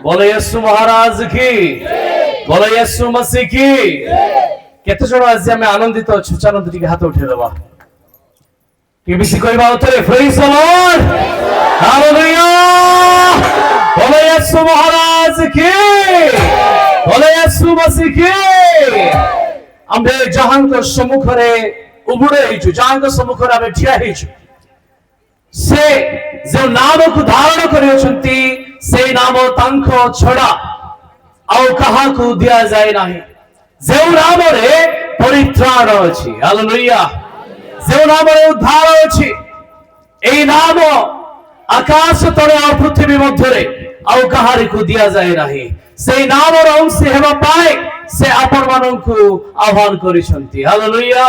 बोलो यीशु महाराज की, बोलो यीशु मसीह की। केते जण आज आमे आनंदित अछु, चलନ୍ତୁ ଟିକେ हाथ उठे देबा। केबिसी कहबा उतरे प्रेज द लॉर्ड, हालेलुया। बोलो यीशु महाराज की, बोलो यीशु मसीह की। आमे जहांक सम्मुखरे उबुडे हिचु, जहांक सम्मुखरे आमे ठिया हिचु। से जो नाम को धारण करियछंती से नाम तांको छड़ा आउ कहा को दिया जाए नाही। जो नाम रे परित्राण अछि, हालेलुया। जो नाम रे उद्धार अछि, ए नाम आकाश तळे आ पृथ्वी मध्य रे आउ कहारी को दिया जाए नाही। से नाम रो अंश हेबा पाए से आपण माननकु आह्वान करिसंती, हालेलुया।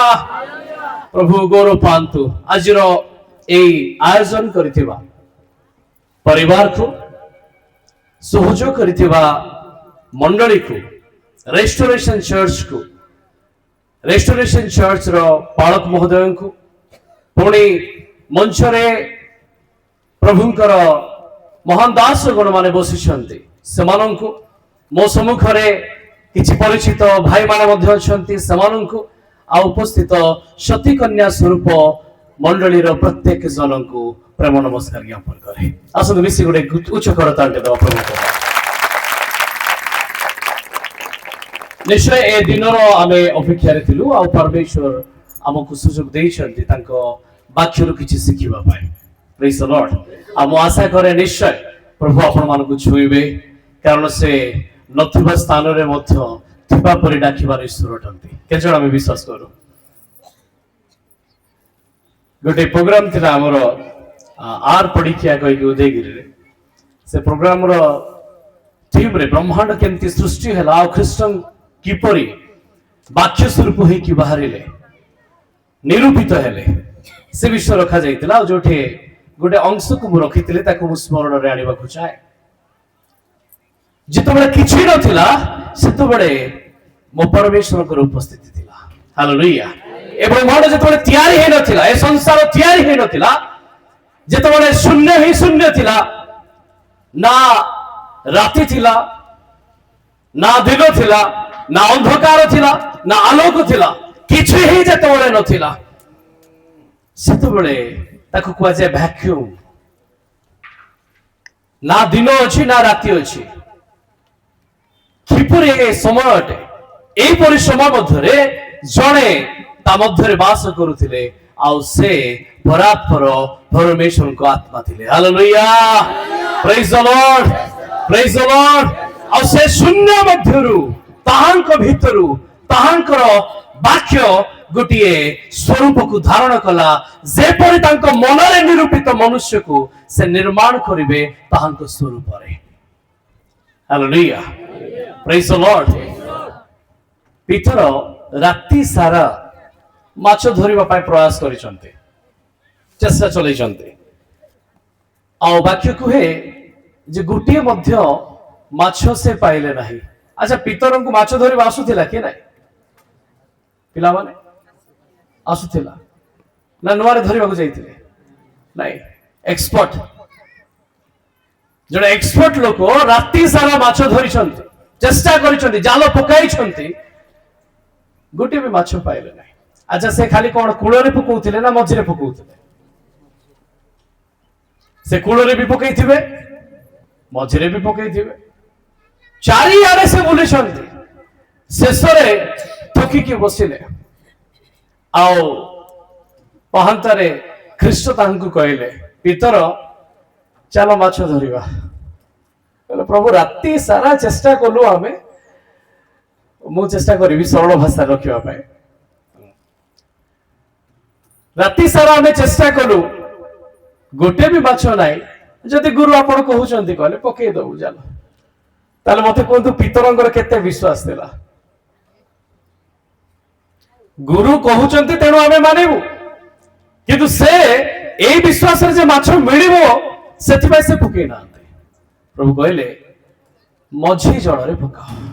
प्रभु गौरव पांतु। आजिरो आयोजन करिथिबा परिवार को सहयोग करिथिबा मंडली को रेस्टोरेशन चर्च रो पालक महोदय को पुणी मंच रे प्रभुंकर महान दास गण माने बसिछंती सेमानंकु मो सम्मुखरे किछि परिचित भाई माने मध्ये अछंती सेमानंकु आ उपस्थित सती कन्या स्वरूप मंडली रो प्रत्येक जन को प्रेम नमस्कार ज्ञापन करे। आसु मिसी गुडे उच्च करतांटे दो प्रभु को निश्चय ए दिनरो आमे अपेक्षा रे थिलु आ परमेश्वर हमकु सुयोग देइछंती तांको वाक्यरु किछि सिखिबा पाए। Praise the Lord. आ मो आशा करे निश्चय प्रभु आपण मानकु छुइबे, कारण से नथिबा स्थान रे मध्य थिबा परि डाकिबार ईश्वर अटंती। के जण आमे विश्वास करू। गोटे प्रोग्राम थिला हमरो आर परीक्षा कहि के उदयगिरी रे। से प्रोग्राम रो थीम रे ब्रह्मांड केमती सृष्टि हला आ ख्रीष्टन किपरि वाक्य स्वरूप होई कि बाहरिले निरूपित हेले से विषय रखा जाइतिला। जोठे गोटे अंश को मु रखितिले ताको मु स्मरण रे आनिबा को चाहे। जितबेले किछि नथिला सेतबेले मो परमेश्वर को उपस्थिति थिला, हालेलुया। ए ब्रह्मांड जेतबेले तयारी हे नथिला, ए संसार तयारी हे नथिला, जेतबेले शून्य ही शून्य थिला, ना राति थिला, ना दिन थिला, ना अंधकार थिला, ना आलोक थिला, किछि ही जेतबेले नथिला सेतबेले ताको कुआ जे वैक्यूम। ना दिन अछि ना राति अछि। किपरि ए समय अटे, ए परि समय मध्यरे जणे ता मध्यरे वास करुथिले आउ से परात्पर परमेश्वर को आत्मा थिले, hallelujah. Praise the Lord, praise the Lord. आउ से शून्य मध्यरु ताहांक भितरु ताहांकर वाक्य गोटिए स्वरूप को धारण कला, जे परि तांको मनरे निरूपित मनुष्य को से निर्माण करिवे ताहांक स्वरूप रे, हालेलुया। Praise the Lord. पितर राति सारा माछ धरिबा पाए प्रयास करिसंते, चेष्टा चलैसंते। आ वाक्य कुहे जे गुटिए मध्य माछ से पाइले नाही। अच्छा, पितरन को माछ धरिबा आसुथिला कि नाही? पिला माने आसुथिला ना नुआरे धरिबा को जाइथिले? नाही। एक्सपर्ट जड़े एक्सपर्ट लोक राति सारा माछ धरिसंते, चेष्टा करिसंते, जाल पकाइसंते, गोटे भी माछ पाइले नाही। अच्छा, से खाली कोन कूଳରେ पकाउथिले ना मझिरे पकाउथिले? से कूଳରେ भी पकाइथिबे, मझिरे भी पकाइथिबे, चारि आड़े से बुलिसंती। शेषरे थकी के बसिले आउ पहांतारे ख्रीष्ट तांकु कहले, पितर चलो माछ धरिबा। कहले प्रभु राति सारा चेष्टा कलु, आमे मु चेष्टा करिबी सरल भाषा रखिबा पाए। राति सारा आमे चेष्टा कलु, गोटे भी माछ नाही। जदि गुरु आपण कहउचंती कहले पकेइ दउ जाल, ताले मते कोंतु पितरंगर केते विश्वास देला। गुरु कहउचंती तेणु आमे मानिबु, किंतु से एई विश्वास रे जे माछ मिलिबो सेति पय से पकेइ नाते। प्रभु कहले मझी जल रे पकाओ।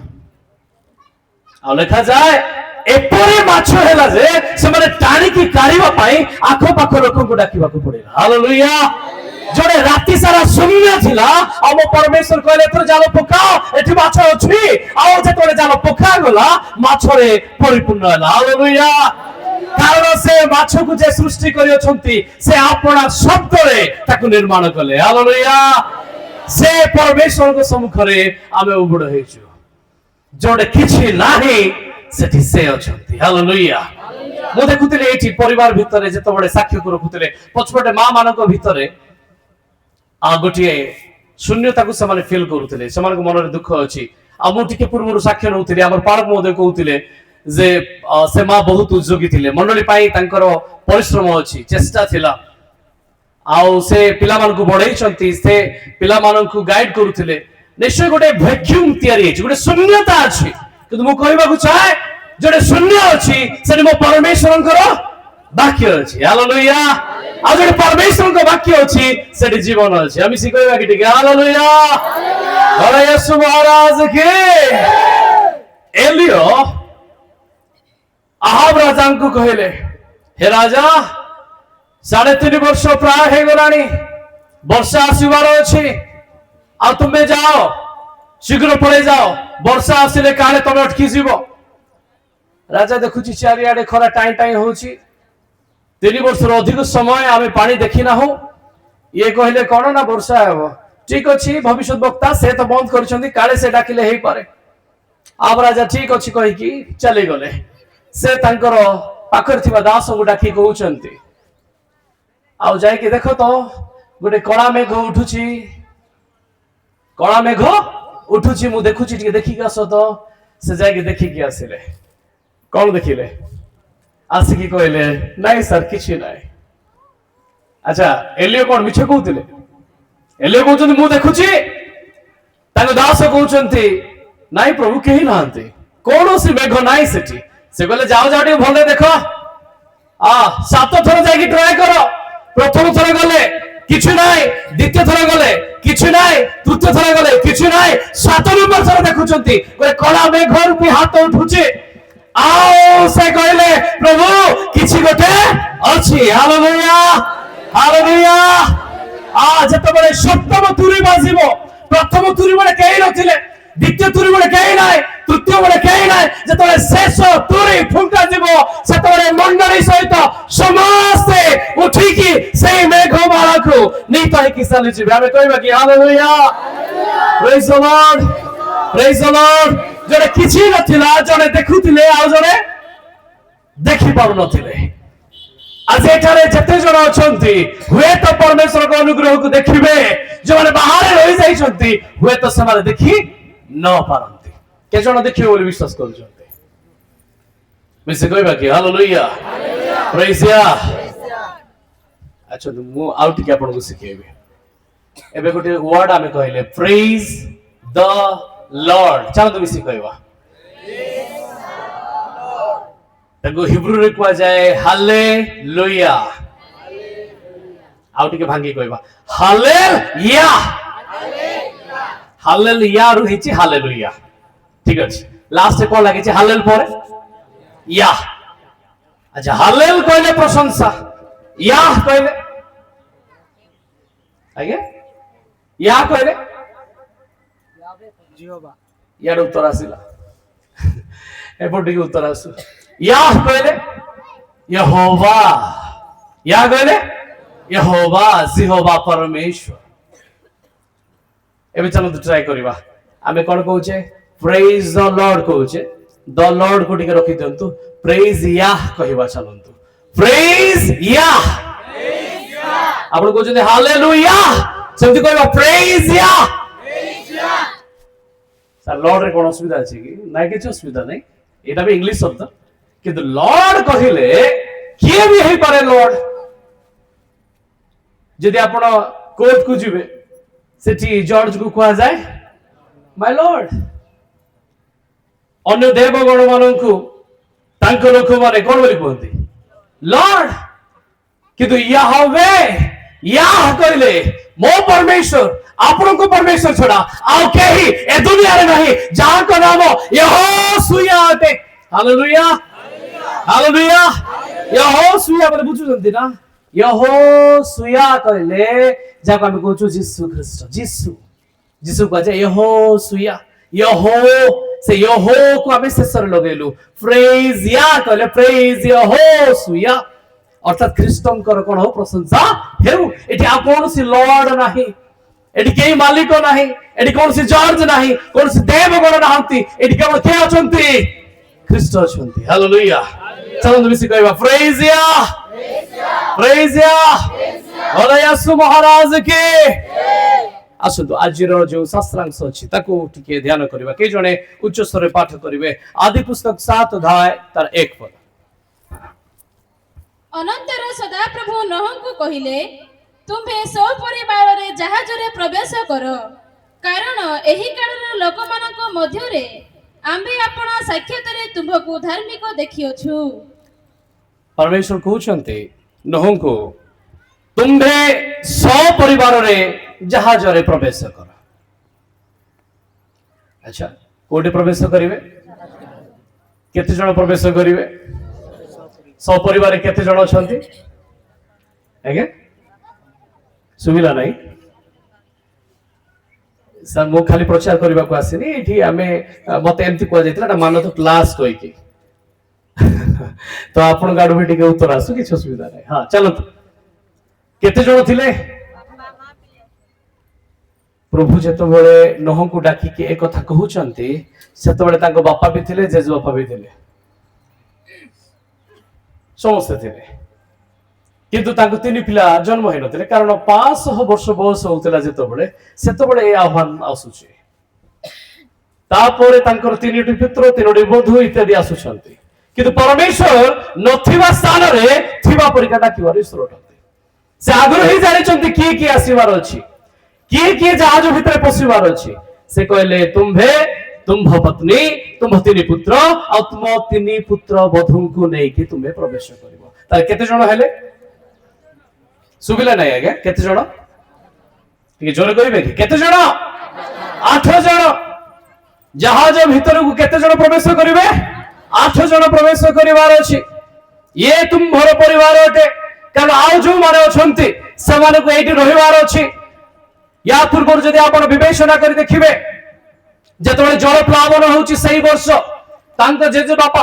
आ लेखा जाए एपरे माछ हेला जे से माने टाणी की काढिबा पई आखो पाखो लोक को डाकिबा को पड़ेला, हालेलुया। जोड़े राति सारा शून्य थिला आ मो परमेश्वर कहले तोर जाल पकाओ एठी माछ अछि आ जे तोरे जाल पका गला माछरे परिपूर्ण होला हालेलुया कारण से माछ को जे सृष्टि करियो छंती से आपना शब्द रे ताकू निर्माण कले हालेलुया से परमेश्वर को सम्मुख रे आमे उबड़ हेछु जोड़े किछि नाही सेठी से अछंती हालेलुया मु देखुतिले एठी परिवार भितरे जतो बडे साक्ष्य को रखुतिले पछपटे मां मानक भितरे आ गोटिए शून्यता को समाने फील करूतिले समान को मनरे दुख अछि आ मु टिके पूर्वरु साक्ष्य नउतिले हमर पारक मोदे कहउतिले जे से मां बहुत उद्योगी थिले मंडली पाई तांकर परिश्रम अछि चेष्टा थिला आउ से पिला मान को बढाई छंती से पिला मान को गाइड करूतिले निश्चय गोटे वैक्यूम तयारी अछि गोटे शून्यता अछि किंतु मु कहबा को चाहे जोड़े शून्य अछि से मो परमेश्वरंकर वाक्य अछि हालेलुया आ जोड़े परमेश्वरंकर वाक्य अछि से जीवन अछि हम सी कहबा कि ठीक हालेलुया हालेलुया यीशु महाराज के एलियो आहाब राजा को कहले हे राजा 3.5 वर्ष प्राय हे गलानी वर्षा आसीबार अछि आ तुमे जाओ शीघ्र पळे जाओ वर्षा आसिले काले तमे अटकी जीवो राजा देखुची चारियाडे खरा टाई टाई होची 3 वर्ष अधिक समय आमे पानी देखि ना हो ये कहले कोन ना वर्षा हेबो ठीक अछि भविष्य वक्ता से तो बंद करछंती काले से डाकिले हेई पारे आब राजा ठीक अछि कहि कि चली गले से तांकर पाखर थिबा दास को डाकी कहउछंती आउ जाय कि देखो तो गोटे कळा मेघ उठुची कळा मेघ उठुची मु देखुची टिके देखि के आसो तो से जाय कि देखि के आसिले कौन देखिले आसिकी कहले नहीं सर किछि नहीं अच्छा एलियो कोन मिछ कहउतिले एलियो कहउछंती मु देखुची ताको दास कहउछंती नहीं प्रभु केही नांती कोनोसी मेघ नाही सेठी से कहले जाओ जाओ टिके भले देखो आ 7 थर जाई ट्राई करो प्रथम थर गले किछु नाही द्वितीय थर गले किछु नाही तृतीय थर गले किछु नाही 7 नंबर थर देखुछंती कोइ कला मेघ रूपी हाथ उठुची आओ से कहले प्रभु किछि गोटे अछि हालेलुया हालेलुया आ जते बळे सप्तम तुरी बाजिबो प्रथम तुरी बळे केही नथिले द्वितीय तुरी बळे केही नाही तृतीय बळे केही नाही जते शेष तुरी फुंका दिबो सेते मंडली सहित समस्त उठी की से मेघ माला को नीत कि चली जिबे हमें कहबा कि hallelujah praise the Lord praise the Lord जड़े किछि नथिला जड़े देखुतिले आ जड़े देखि पारु नथिले आज एठारे जते जण अछंती हुए तो परमेश्वर को अनुग्रह को देखिबे जो माने बाहर रहि जाई छंती हुए तो समारे देखि न पारंती के जण देखिबे बोली विश्वास करू छंती मिसे कहबा कि हालेलुया प्रेज या अच्छा मु आउट के आपन को सिखेबे एबे गोटे वर्ड आमे कहले प्रेज द लॉर्ड चलो तुम इसी कहवा तको हिब्रू रे कुआ जाए हालेलुया आउ टिके भांगी कहवा हालेलुया हालेलुया रु हिची हालेलुया ठीक अछि लास्ट कोन लागे छै हालेल पर या अच्छा हालेल कहले प्रशंसा या कहले आगे या कहले जिहोवा यार उत्तर आसिला एपटे उत्तर आसु या कहले यहोवा या कहले यहोवा जिहोवा परमेश्वर एबे चलो ट्राई करबा आमे कोन कहूचे प्रेज द लॉर्ड कहूचे द लॉर्ड को टिके रखि दंतु प्रेज या कहबा चलंतु प्रेज या आपण कहउचे हालेलुया सेमति कहबा प्रेज या सर लॉर्ड रे कोन असुविधा अछि कि नै किछ असुविधा नै एटा भी इंग्लिश शब्द किंतु लॉर्ड कहिले किए भी हे पारे लॉर्ड जदि आपण कोर्ट को जिवे सेठी जज को कहा जाए माय लॉर्ड अन्य देवगण माननकु तांको लोक माने कोन बोली कहंती लॉर्ड किंतु यहोवे याह कहले मो परमेश्वर आपन को परमेश्वर छोड़ा आउ केही ए दुनिया रे नहीं जहां को नाम यहोशुआ अटे हालेलुया हालेलुया यहोशुआ बोले बुझु जंती ना यहोशुआ कहले ଯାହାକୁ ଆମେ କହୁଛୁ ଯୀଶୁ ଖ୍ରୀଷ୍ଟ। ଯୀଶୁ ଯୀଶୁ କୁହାଯାଏ ୟହୋ ସୁୟା, ୟହୋ, ସେ ୟହୋ କୁ ଆମେ ଶେଷରେ ଲଗେଇଲୁ। ପ୍ରେଜ ୟା କହିଲେ ପ୍ରେଜ ୟହୋ ସୁୟା, ଅର୍ଥାତ୍ ଖ୍ରୀଷ୍ଟଙ୍କର କଣ ହଉ, ପ୍ରଶଂସା ହେଉ। ଏଠି ଆଉ କୌଣସି ଲର୍ଡ ନାହିଁ, ଏଠି କେହି ମାଲିକ ନାହିଁ, ଏଠି କୌଣସି ଜର୍ଜ ନାହିଁ, କୌଣସି ଦେବଗଣ ନାହାନ୍ତି, ଏଠି କେବଳ କିଏ ଅଛନ୍ତି? ଖ୍ରୀଷ୍ଟ ଅଛନ୍ତି। ହାଲେଲୁୟା। ଚାଲନ୍ତୁ ମିଶି କହିବା ପ୍ରେଜ ୟା, ପ୍ରେଜ ୟା, ବୋଲେ ୟୀଶୁ ମହାରାଜ କି। ଆସନ୍ତୁ ଆଜିର ଯୋଉ ଶାସ୍ତ୍ରାଂଶ ଅଛି ତାକୁ ଟିକେ ଧ୍ୟାନ କରିବା। କେହି ଜଣେ ଉଚ୍ଚ ସ୍ୱରରେ ପାଠ କରିବେ ଆଦି ପୁସ୍ତକ 7 ଅଧ୍ୟାୟ ତାର 1 ପଦ। ଅନନ୍ତର ସଦାପ୍ରଭୁ ନୋହଙ୍କୁ କହିଲେ, ତୁମ୍ଭେ ସପରିବାରରେ ଜାହାଜରେ ପ୍ରବେଶ କର, କାରଣ ଏହି କାଳର ଲୋକମାନଙ୍କ ମଧ୍ୟରେ ଆମ୍ଭେ ଆପଣା ସାକ୍ଷାତରେ ତୁମ୍ଭକୁ ଧାର୍ମିକ ଦେଖିଅଛୁ। ପରମେଶ୍ୱର କହୁଛନ୍ତି ନୋହଙ୍କୁ, ତୁମ୍ଭେ ସପରିବାରରେ ଜାହାଜରେ ପ୍ରବେଶ କର। ଆଚ୍ଛା, କୋଉଠି ପ୍ରବେଶ କରିବେ? କେତେ ଜଣ ପ୍ରବେଶ କରିବେ? ସପରିବାରରେ କେତେ ଜଣ ଅଛନ୍ତି? ଆଜ୍ଞା ସୁବିଧା ନାହିଁ ସାର୍, ମୁଁ ଖାଲି ପ୍ରଚାର କରିବାକୁ ଆସିନି ଏଠି। ଆମେ ମତେ ଏମିତି କୁହାଯାଇଥିଲା ଏଟା ମାନତ କ୍ଲାସ କହିକି, ତ ଆପଣଙ୍କ ଆଡୁ ବି ଟିକେ ଉତ୍ତର ଆସୁ, କିଛି ଅସୁବିଧା ନାହିଁ। ହଁ ଚାଲନ୍ତୁ, କେତେ ଜଣ ଥିଲେ? ପ୍ରଭୁ ଯେତେବେଳେ ନୋହଙ୍କୁ ଡାକିକି ଏ କଥା କହୁଛନ୍ତି, ସେତେବେଳେ ତାଙ୍କ ବାପା ବି ଥିଲେ, ଜେଜେ ବାପା ବି ଥିଲେ, ସମସ୍ତେ ଥିଲେ। କିନ୍ତୁ ତାଙ୍କ 3 ପିଲା ଜନ୍ମ ହେଇନଥିଲେ, କାରଣ 500 ବର୍ଷ ବୟସ ହଉଥିଲା ଯେତେବେଳେ, ସେତେବେଳେ ଏ ଆହ୍ୱାନ ଆସୁଛି। ତାପରେ ତାଙ୍କର 3ଟି ପୁତ୍ର, 3ଟି ବଧୂ ଇତ୍ୟାଦି ଆସୁଛନ୍ତି। କିନ୍ତୁ ପରମେଶ୍ୱର ନଥିବା ସ୍ଥାନରେ ଥିବା ପରିକା ଡାକିବାର ଈଶ୍ୱର ଅଟନ୍ତି। ସେ ଆଗରୁ ହିଁ ଜାଣିଛନ୍ତି କିଏ କିଏ ଆସିବାର ଅଛି, କିଏ କିଏ ଜାହାଜ ଭିତରେ ପଶିବାର ଅଛି। ସେ କହିଲେ ତୁମ୍ଭେ, ତୁମ୍ଭ ପତ୍ନୀ, ତୁମ୍ଭ 3 ପୁତ୍ର ଆଉ ତୁମ 3 ପୁତ୍ର ବଧୂଙ୍କୁ ନେଇକି ତୁମେ ପ୍ରବେଶ କରିବ। ତାହେଲେ କେତେ ଜଣ ହେଲେ? ସୁବିଲା ନାହିଁ ଆଜ୍ଞା, କେତେ ଜଣ? ଟିକେ ଜୋରେ କହିବେ କି? କେତେ ଜଣ? 8 ଜଣ। ଜାହାଜ ଭିତରକୁ କେତେ ଜଣ ପ୍ରବେଶ କରିବେ? 8 ଜଣ ପ୍ରବେଶ କରିବାର ଅଛି। ଇଏ ତୁମ୍ଭର ପରିବାର ଅଟେ, କାରଣ ଆଉ ଯୋଉମାନେ ଅଛନ୍ତି ସେମାନଙ୍କୁ ଏଇଠି ରହିବାର ଅଛି। ୟା ପୂର୍ବରୁ ଯଦି ଆପଣ ବିବେଚନା କରି ଦେଖିବେ, ଯେତେବେଳେ ଜଳ ପ୍ଲାବନ ହଉଛି ସେଇ ବର୍ଷ ତାଙ୍କ ଜେଜେ ବାପା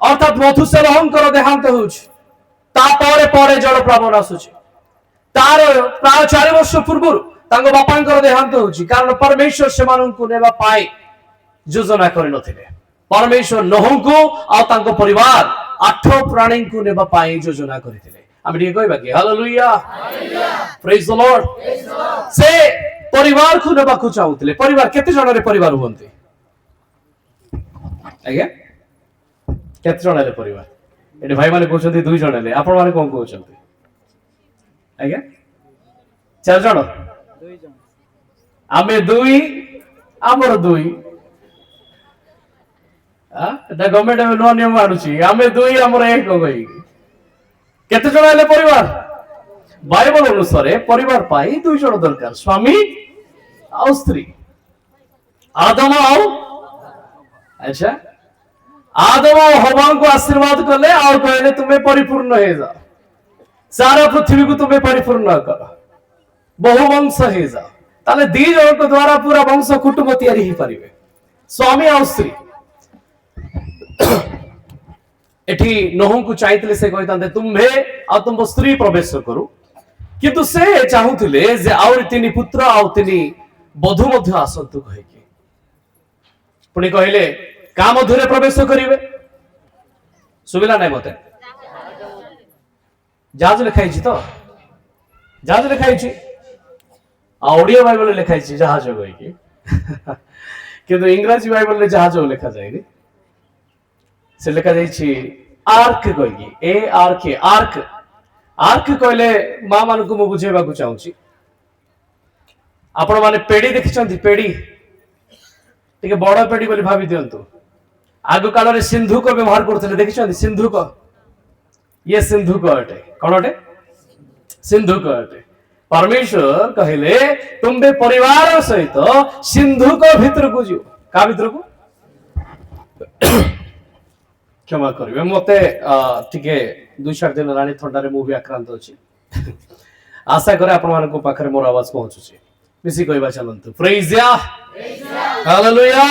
ଅର୍ଥାତ୍ ମଧୁସେଲହଙ୍କର ଦେହାନ୍ତ ହଉଛି। ତାପରେ ପରେ ଜଳ ପ୍ଲାବନ ଆସୁଛି। ତାର ପ୍ରାୟ 4 ବର୍ଷ ପୂର୍ବରୁ ତାଙ୍କ ବାପାଙ୍କର ଦେହାନ୍ତ ହଉଛି, କାରଣ ପରମେଶ୍ୱର ସେମାନଙ୍କୁ ନେବା ପାଇଁ ଯୋଜନା କରିନଥିଲେ। ପରମେଶ୍ୱର ନୋହଙ୍କୁ ଆଉ ତାଙ୍କ ପରିବାର 8 ପ୍ରାଣୀଙ୍କୁ ନେବା ପାଇଁ ଯୋଜନା କରିଥିଲେ। ଆମେ ଟିକେ କହିବା କି ହାଲେଲୁୟା, ପ୍ରେଜ ଦ ଲର୍ଡ। ସେ ପରିବାରକୁ ନେବାକୁ ଚାହୁଁଥିଲେ। ପରିବାର କେତେ ଜଣରେ ପରିବାର ହୁଅନ୍ତି ଆଜ୍ଞା? କେତେ ଜଣ ହେଲେ ପରିବାର? ଏଠି ଭାଇମାନେ କହୁଛନ୍ତି 2 ଜଣ ହେଲେ, ଆପଣ ମାନେ କଣ କହୁଛନ୍ତି ଆଜ୍ଞା? 4 ଜଣ? ଆମେ 2, ଆମର 2। এটা গভর্নমেন্ট ଏବେ ନୂଆ ନିୟମ ଆଣୁଛି, ଆମେ 2 ଆମର 1 କହିକି। କେତେ ଜଣ ହେଲେ ପରିବାର? ବାଇବଲ ଅନୁସାରେ ପରିବାର ପାଇଁ 2 ଜଣ ଦରକାର, ସ୍ୱାମୀ ଆଉ ସ୍ତ୍ରୀ। ଆଦମ ଆଉ, ଆଚ୍ଛା, ଆଦମ ଆଉ ହବାଙ୍କୁ ଆଶୀର୍ବାଦ କଲେ ଆଉ କହିଲେ ତୁମେ ପରିପୂର୍ଣ୍ଣ ହେଇଯାଅ, ସାରା ପୃଥିବୀକୁ ତୁମେ ପରିପୂର୍ଣ୍ଣ କର, ବହୁ ବଂଶ ହେଇଯାଅ। ତାହେଲେ 2 ଜଣଙ୍କ ଦ୍ୱାରା ପୁରା ବଂଶ କୁଟୁମ୍ବ ତିଆରି ହେଇପାରିବେ, ସ୍ୱାମୀ ଆଉ ସ୍ତ୍ରୀ। ଏଠି ନୋହଙ୍କୁ ଚାହିଁଥିଲେ ସେ କହିଥାନ୍ତେ ତୁମ୍ଭେ ଆଉ ତୁମ ସ୍ତ୍ରୀ ପ୍ରବେଶ କରୁ, କିନ୍ତୁ ସେ ଚାହୁଁଥିଲେ ଯେ ଆହୁରି 3 ପୁତ୍ର ଆଉ 3 ବଧୂ ମଧ୍ୟ ଆସନ୍ତୁ କହିକି। ପୁଣି କହିଲେ କା ମଧ୍ୟରେ ପ୍ରବେଶ କରିବେ? ସୁବିଲା ନାହିଁ ମତେ? ଜାହାଜ ଲେଖା ହେଇଛି ତ? ଜାହାଜ ଲେଖା ହେଇଛି, ଆଉ ଓଡ଼ିଆ ବାଇବଲରେ ଲେଖା ହେଇଛି ଜାହାଜ କହିକି, କିନ୍ତୁ ଇଂରାଜୀ ବାଇବଲରେ ଜାହାଜ ଲେଖା ଯାଇନି। ସେ ଲେଖା ଯାଇଛି ଆର୍କ କହିକି, ARK, ଆର୍କ। ଆର୍କ କହିଲେ ମା ମାନଙ୍କୁ ମୁଁ ବୁଝେଇବାକୁ ଚାହୁଁଛି। ଆପଣ ମାନେ ପେଡି ଦେଖିଛନ୍ତି? ପେଡି ଟିକେ ବଡ ପେଡି ବୋଲି ଭାବି ଦିଅନ୍ତୁ। ଆଗ କାଳରେ ସିନ୍ଧୁକ ବ୍ୟବହାର କରୁଥିଲେ, ଦେଖିଛନ୍ତି ସିନ୍ଧୁକ? ଇଏ ସିନ୍ଧୁକ ଅଟେ। କଣ ଅଟେ? ସିନ୍ଧୁକ ଅଟେ। ପରମେଶ୍ୱର କହିଲେ ତୁମେ ପରିବାର ସହିତ ସିନ୍ଧୁକ ଭିତରକୁ ଯିବ। କା ଭିତରକୁ? କ୍ଷମା କରିବେ, ମତେ ଟିକେ 2-4 ଦିନ ହେଲାଣି ଥଣ୍ଡାରେ ମୁଁ ବି ଆକ୍ରାନ୍ତ ଅଛି। आशा करे आपण मानको पाखरे मोर आवाज पहुंचुची मिसी कहबा चलंतु प्रेज या हालेलुया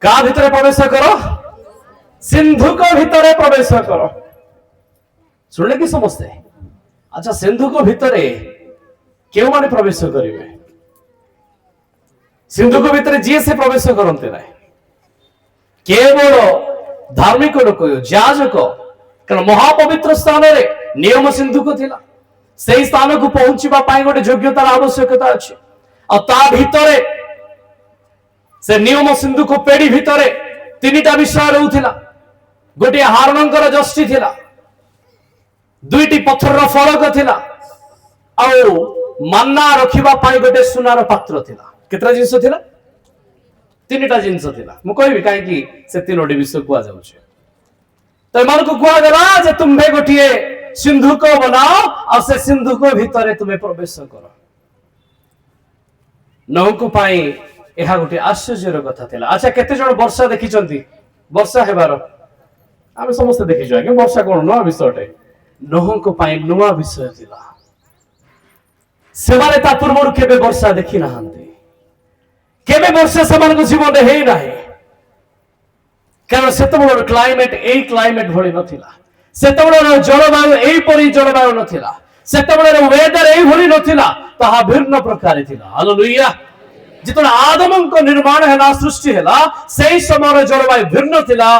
का भितर प्रवेश करो सिंधु को भितर प्रवेश करो सुनले कि समझते अच्छा सिंधु को भितर क्यों माने प्रवेश करिवे सिंधु को भितर जी से प्रवेश करते ना केवल धार्मिक लोक याजक कारण महापवित्र स्थान रे नियम सिंधु को थिला सेही स्थान को पहुंचीबा पाई गोटे योग्यतार आवश्यकता अछि आ ता भितरे से नियम सिंधु को पेड़ी भितरे तीनटा विषय रहउथिला गोटे हारणंकर जष्टि थिला दुईटी पत्थर फलक थिला आ मन्ना रखिबा पाई गोटे सुनार पात्र थिला केतरा जिंस थिला तीनटा जिंस थिला मु कहबी काहे कि से तीनोटी विषय कुआ जाउछे तो मन को कुआ गेला जे तुम्हे गोटिए सिंधु को बनाओ और से सिंधु को भितरे तुम्हें प्रवेश करो नौको पाई एहा गोटे आश्चर्यर कथा थिला अच्छा केते जण वर्षा देखिचंती वर्षा हेबार आमे समस्त देखिजो आगे वर्षा कोन नुआ विषयटे नौको पाई नुआ विषय थिला सेमाने ता पूर्वरु केबे वर्षा देखि नाहंती केबे वर्षा समान को जीवन रे हेई नाही कारण सेतबेलर क्लाइमेट एई क्लाइमेट भଳି नथिला सेतबेलर जलवायु एई परि जलवायु नथिला सेतबेलर वेदर एई भଳି नथिला ताहा भिन्न प्रकार थिला हालेलुया जितने आदम को निर्माण है सृष्टि है से समय जलवायु भिन्न थिला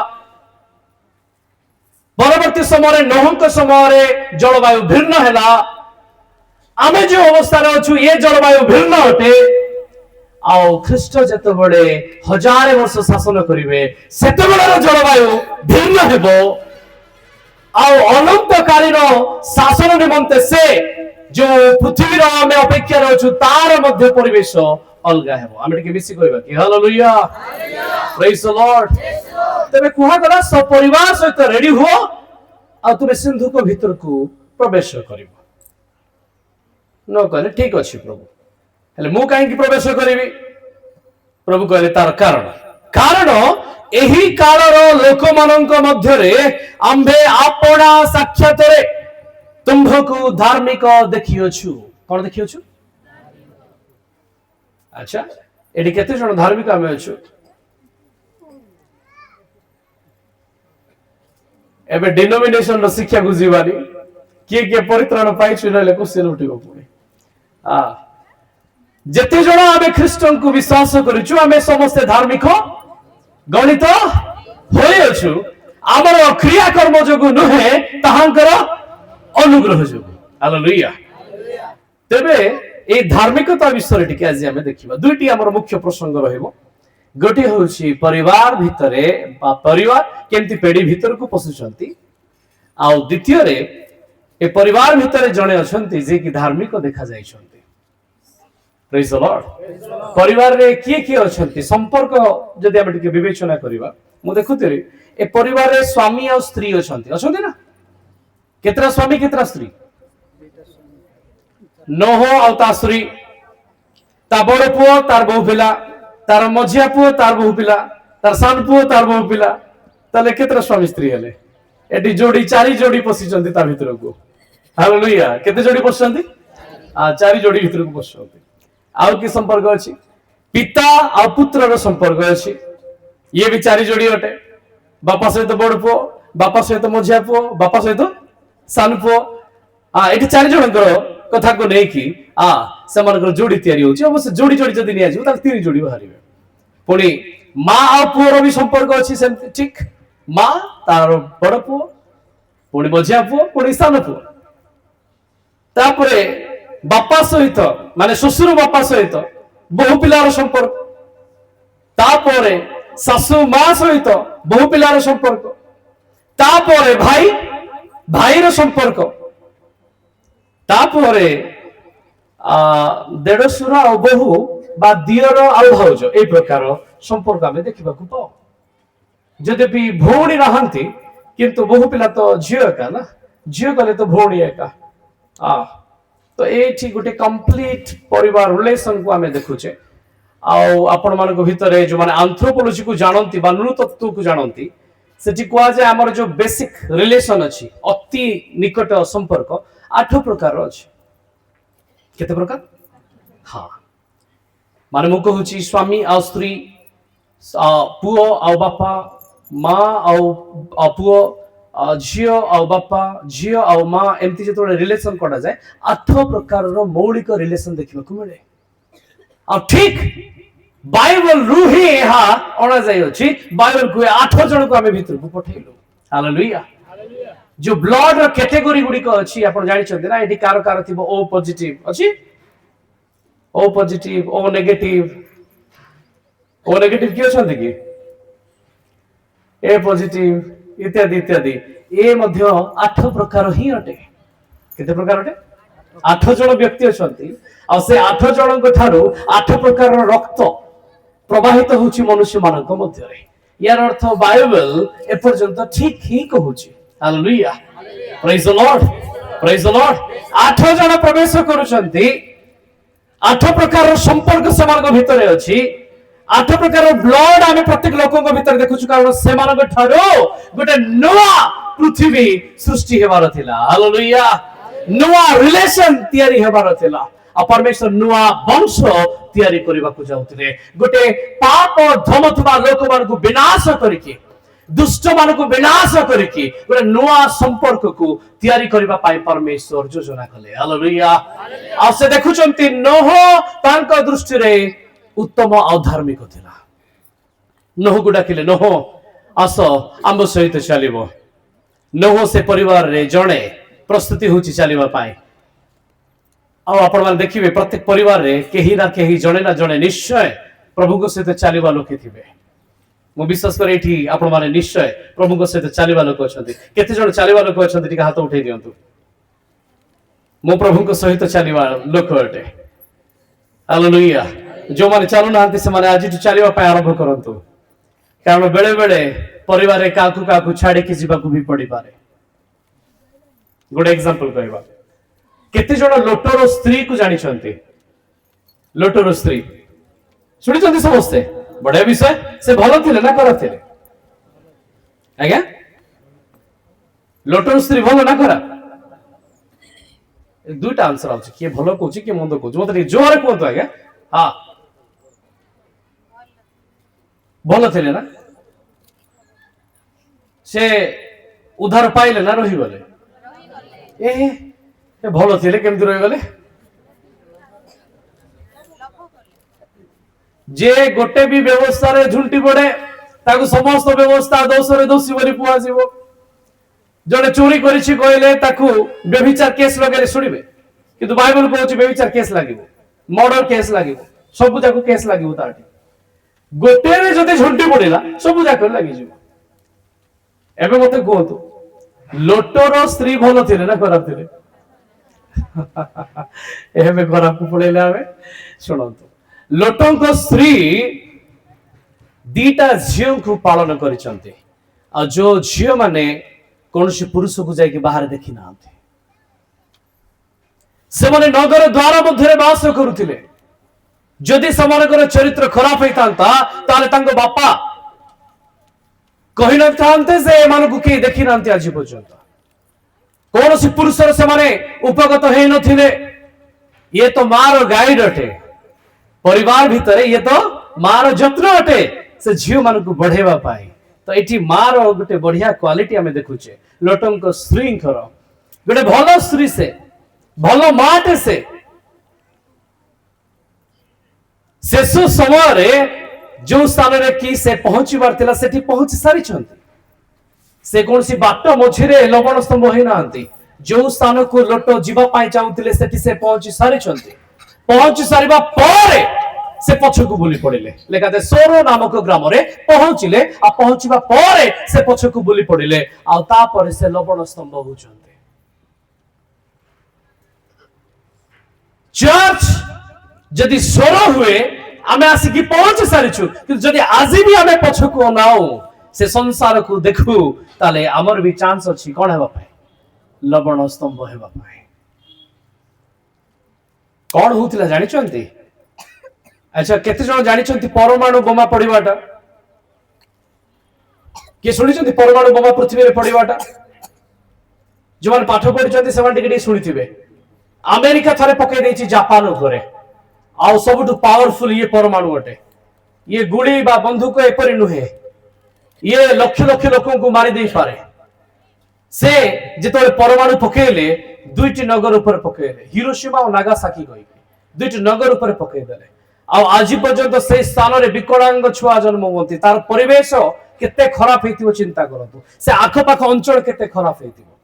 परवर्ती समय नोह समय जलवायु भिन्न है आमे जो अवस्था अच्छु ये जलवायु भिन्न अटे आउ ख्रीष्ट जेतबेले हजार वर्ष शासन करिवे सेतबेलर जलवायु भिन्न हेबो आउ अनंतकालीन शासन निमंते से जो पृथ्वी रो आमे अपेक्षा रहछु तार मध्य परिवेश अलगा हेबो आमे के बेसी कहबा कि हालेलुया प्रेज द लॉर्ड तबे कुहा गला सब परिवार सहित रेडी हो आ तुमे सिंधु को भीतर को प्रवेश करिवो न कहले ठीक अछि प्रभु हेले मु काहे कि प्रवेश करिवि प्रभु कहले तार कारण कारण एही कालर लोक मानक मध्य रे आम्भे आपणा साक्षात रे तुम्भको धार्मिक देखियोछु कोन देखियोछु अच्छा एडी केते जण धार्मिक आमे अछु एबे डिनोमिनेशन रो शिक्षा को जीवानी के परित्राण पाई छुले क्वेश्चन उठिबो पुणी आ जते जण आमे ख्रीष्टन को विश्वास करिछु आमे समस्त धार्मिक गणित होय अछु आमर क्रिया कर्म जोगु नहे ताहांकर अनुग्रह जोगु हालेलुया तबे ए धार्मिकता विषय टिके आज आमे देखिबा दुईटी हमर मुख्य प्रसंग रहइबो गोटी होछि परिवार भितरे बा परिवार केमति पेडी भितर को पसुचंती आ द्वितीय रे ए परिवार भितरे जणे अछंती जे कि धार्मिक देखा जाइछंती प्रेज द लॉर्ड परिवार रे किए अछंती संपर्क जदि हम टिके विवेचना करिबा मु देखुतरी ए परिवार रे स्वामी और स्त्री अछंती ना केतरा स्वामी केतरा स्त्री नोह और ता स्त्री ता बड़ पुओ तार बहु पिला तार मझिया पुओ तार बहु पिला तार सान पुओ तार बहु पिला ताले केतरा स्वामी स्त्री हेले एटी जोड़ी चारि जोड़ी पसिचंती ता भीतर को हालेलुया केते जोड़ी पसंती आ चारि जोड़ी भीतर को पसंती आउ की संपर्क अछि पिता और पुत्र रो संपर्क अछि ये भी चारि जोड़ी अटे बापा सहित बड़ पुओ बापा सहित मझिया पुओ बापा सहित सान पुओ आ एटी चारि जनकर कथा को नै कि सेमानकर जोड़ी तयारी होछि अवश्य जोड़ी जोड़ी जदि निया जिवो त तीन जोड़ी बाहरिबे पुणी मां आ पुओ रो भी संपर्क अछि सेम ठीक मां तार बड़ पुओ पुणी मझिया पुओ पुणी सान पुओ तापरे बापा सहित माने ससुर बापा सहित बहु पिलार संपर्क तापरे सासु मां सहित बहु पिलार संपर्क तापरे भाई भाई रो संपर्क तापरे देढ़सुर आ बहु बा दियर आ भाउज ए प्रकार संपर्क आमे देखिबा को पाओ यद्यपि भौणी नहंती किंतु बहु पिला तो झियो का ना झियो कले तो भौणी एका तो एठी गोटे कंप्लीट परिवार रिलेशन को आमे देखुचे आउ आपण मान को भितरे जो माने एंथ्रोपोलॉजी को जानंती बा नृतत्व को जानंती सेठी कोआ जे हमर जो बेसिक रिलेशन अछि अति निकट संपर्क 8 प्रकार अछि କେତେ ପ୍ରକାର? ହଁ, ମାନେ ମୁଁ କହୁଛି ସ୍ୱାମୀ ଆଉ ସ୍ତ୍ରୀ, ପୁଅ ଆଉ ବାପା, ମା ଆଉ ପୁଅ, ଝିଅ ଆଉ ବାପା, ଝିଅ ଆଉ ମା, ଏମିତି ଯେତେବେଳେ ରିଲେସନ କରାଯାଏ 8 ପ୍ରକାରର ମୌଳିକ ରିଲେସନ ଦେଖିବାକୁ ମିଳେ। ଆଉ ଠିକ ବାଇବଲ ରୁ ହିଁ ଏହା ଅଣାଯାଇଅଛି। ବାଇବଲ କୁହେ 8 ଜଣକୁ ଆମେ ଭିତରକୁ ପଠେଇଲୁ। ହାଲେଲୁୟା। जो ब्लड ର କ୍ୟାଟେଗୋରୀ ଗୁଡିକ ଅଛି ଆପଣ ଜାଣିଛନ୍ତି ନା? ଏଠି କାର କାର ଥିବ ଓ ପଜିଟିଭ ଅଛି, ଓ ପଜିଟିଭ, ଓ ନେଗେଟିଭ। ଓ ନେଗେଟିଭ କିଏ ଅଛନ୍ତି କି? ଏ ପଜିଟିଭ ଇତ୍ୟାଦି ଇତ୍ୟାଦି। ଏ ମଧ୍ୟ 8 ପ୍ରକାର ହିଁ ଅଟେ। କେତେ ପ୍ରକାର ଅଟେ? 8 ଜଣ ବ୍ୟକ୍ତି ଅଛନ୍ତି। ଆଉ ସେ 8 ଜଣଙ୍କ ଠାରୁ 8 ପ୍ରକାରର ରକ୍ତ ପ୍ରବାହିତ ହେଉଛି ମନୁଷ୍ୟ ମାନଙ୍କ ମଧ୍ୟରେ। यार अर्थ बाइबल एपर्यंत ठीक ही कहूची। Hallelujah, praise the Lord, praise the Lord. 8 जण प्रवेश करूछंती, 8 प्रकार संपर्क समान भितर अछि। 8 प्रकार ब्लड आमे प्रत्येक लोकक भितर देखुछु, कारण सेमानक ठारो गोटे नवा पृथ्वी सृष्टि हेबार थिला। हालेलुया, नवा रिलेशन तयारी हेबार थिला। परमेश्वर नुआ वंश तैयारी करने जाऊे। गोटे पाप धमथुवा लोक मान विनाश करके, दुष्ट मान विनाश करके गोटे नुआ संपर्क को तैयारी करने परमेश्वर योजना कले। हालेलुया। आ से देखुचंती नोह तांका दृष्टि रे उत्तम अधार्मिक थिला। नोह को डाकिले, नोह आस आम सहित चलिबो। नोह से परिवार रे जणे प्रस्तुति होची चलिबा पाए। आपण माने देखिबे प्रत्येक परिवार रे केही ना केही जणे ना जणे निश्चय प्रभु को सहित चलिबा लोक थिबे। मु विश्वास करे एठी आपण माने निश्चय प्रभु को सहित चलिबा लोक अछंती। केते जण चलिबा लोक अछंती टिके हाथ उठै दियंतु। मु प्रभु को सहित चलिबा लोक अटे। हालेलुया। जो माने चालू नाहंती से माने आज चलिबा पय आरंभ करंतु, कारण बेले बेले परिवार रे काकु काकु छाडी के जीवा को भी पड़ी पारे। गुड एग्जांपल कहबा, केते जण लोटोर स्त्री को जानी छंती? लोटोर स्त्री सुनी छंती समस्ते? बड़े विषय। से भलो थिले ना खराब थिले? आज्ञा, लोटोर स्त्री भलो ना खराब? दुईटा आंसर आउछ, किए भलो कहूची किए मंद कहूची। मते जोरे कहंतु आज्ञा। हां, भलो थिले ना? से उधार पाइले ना रही गले? ए भलो थिले, केमति रही गले? जे गोटे भी व्यवस्था रे झुंटी पड़े ताकू समस्त व्यवस्था दोष रे दोषी बोली पुआजिबो। जने चोरी करिछि कहले ताकू व्यभिचार केस लगेले सुनिबे, किंतु बाइबल कहूची व्यभिचार केस लागिबो, मर्डर केस लागिबो, सब जाको केस लागिबो। ताठी गोटे रे जदि झुंटी पड़िला सब जाको लागि जिवो। एबे मते कहंतु, लोटोर स्त्री भलो थिले ना खराब थिले? एबे खराब को पळेले आबे। सुनंतु, लोटोंक स्त्री दीटा झियो को पालन करिसंते। आ जो झियो माने कोनसी पुरुष को जाई के बाहर देखि नांते। से माने नगर द्वार मध्य वास करुथिले। जदि समानकर चरित्र खराब होइतांता ताले तांको बापा कहि न थांते से एमान को के देखि नांते। आज पर्यंत कोनसी पुरुषर से माने उपगत हेइ नथिले। ये तो मार गाइड अटे परिवार भितरे, ये तो मार जत्न अटे से झियो मान को बढ़ेवा पाए। तो एठी मार गोटे बढ़िया क्वालिटी हमें देखुचे। लोटंक स्त्री गोटे भलो स्त्री से, भलो माटे से शेष समय रे जो स्थान रे कि से पहुंचीबार थिला सेठी पहुंची सारी छंती। से कोनसी बाट मझिरे लवण स्तंभ होई नांती। जो स्थान को लोटो जीवा पाई चाहुथिले सेठी से पहुंची सारी छंती। पहुंची सारिबा परे से पछकु बुली पड़िले। लेखाते सोरो नामक ग्राम रे पहुंचिले। आ पहुंचीबा परे से पछकु बुली पड़िले। आ ता परे से लवण स्तंभ होचंते। चर्च जदि सोरो हुए आमे आसिकी पहुंच सारिछु, कि जदि आजि भी आमे पछकु अनाऊ से संसार को देखु ताले हमर भी चांस अछि कोन हेबा पाए? लवण स्तंभ हेबा पाए। कौन होतिला जानि छंती? अच्छा, केते जण जानि छंती परमाणु बोमा पडिबाटा? के सुनि छंती परमाणु बोमा पृथ्वी रे पडिबाटा? जो मान पाठ पढि छंती सेमान टिके टिके सुनिथिबे। अमेरिका थरे पकई देछि जापान उपरे आ सबुठु पावरफुल ये परमाणु अटे ये गुड़ी बा बंदूक एपरि नुहे ये लक्ष लक्ष लोकों को मारी दे पारे से जेतोले परमाणु पकेले दुईटी नगर ऊपर पकेले हिरोशिमा और नागासाकी कहि दुईटी नगर ऊपर पकई देले आ आज पर्यंत से स्थान रे विकलांग छुआ जन्म होती तार परिवेश केते खराब हेतिबो चिंता करंतु से आखपाख अंचल केते खराब हेतिबो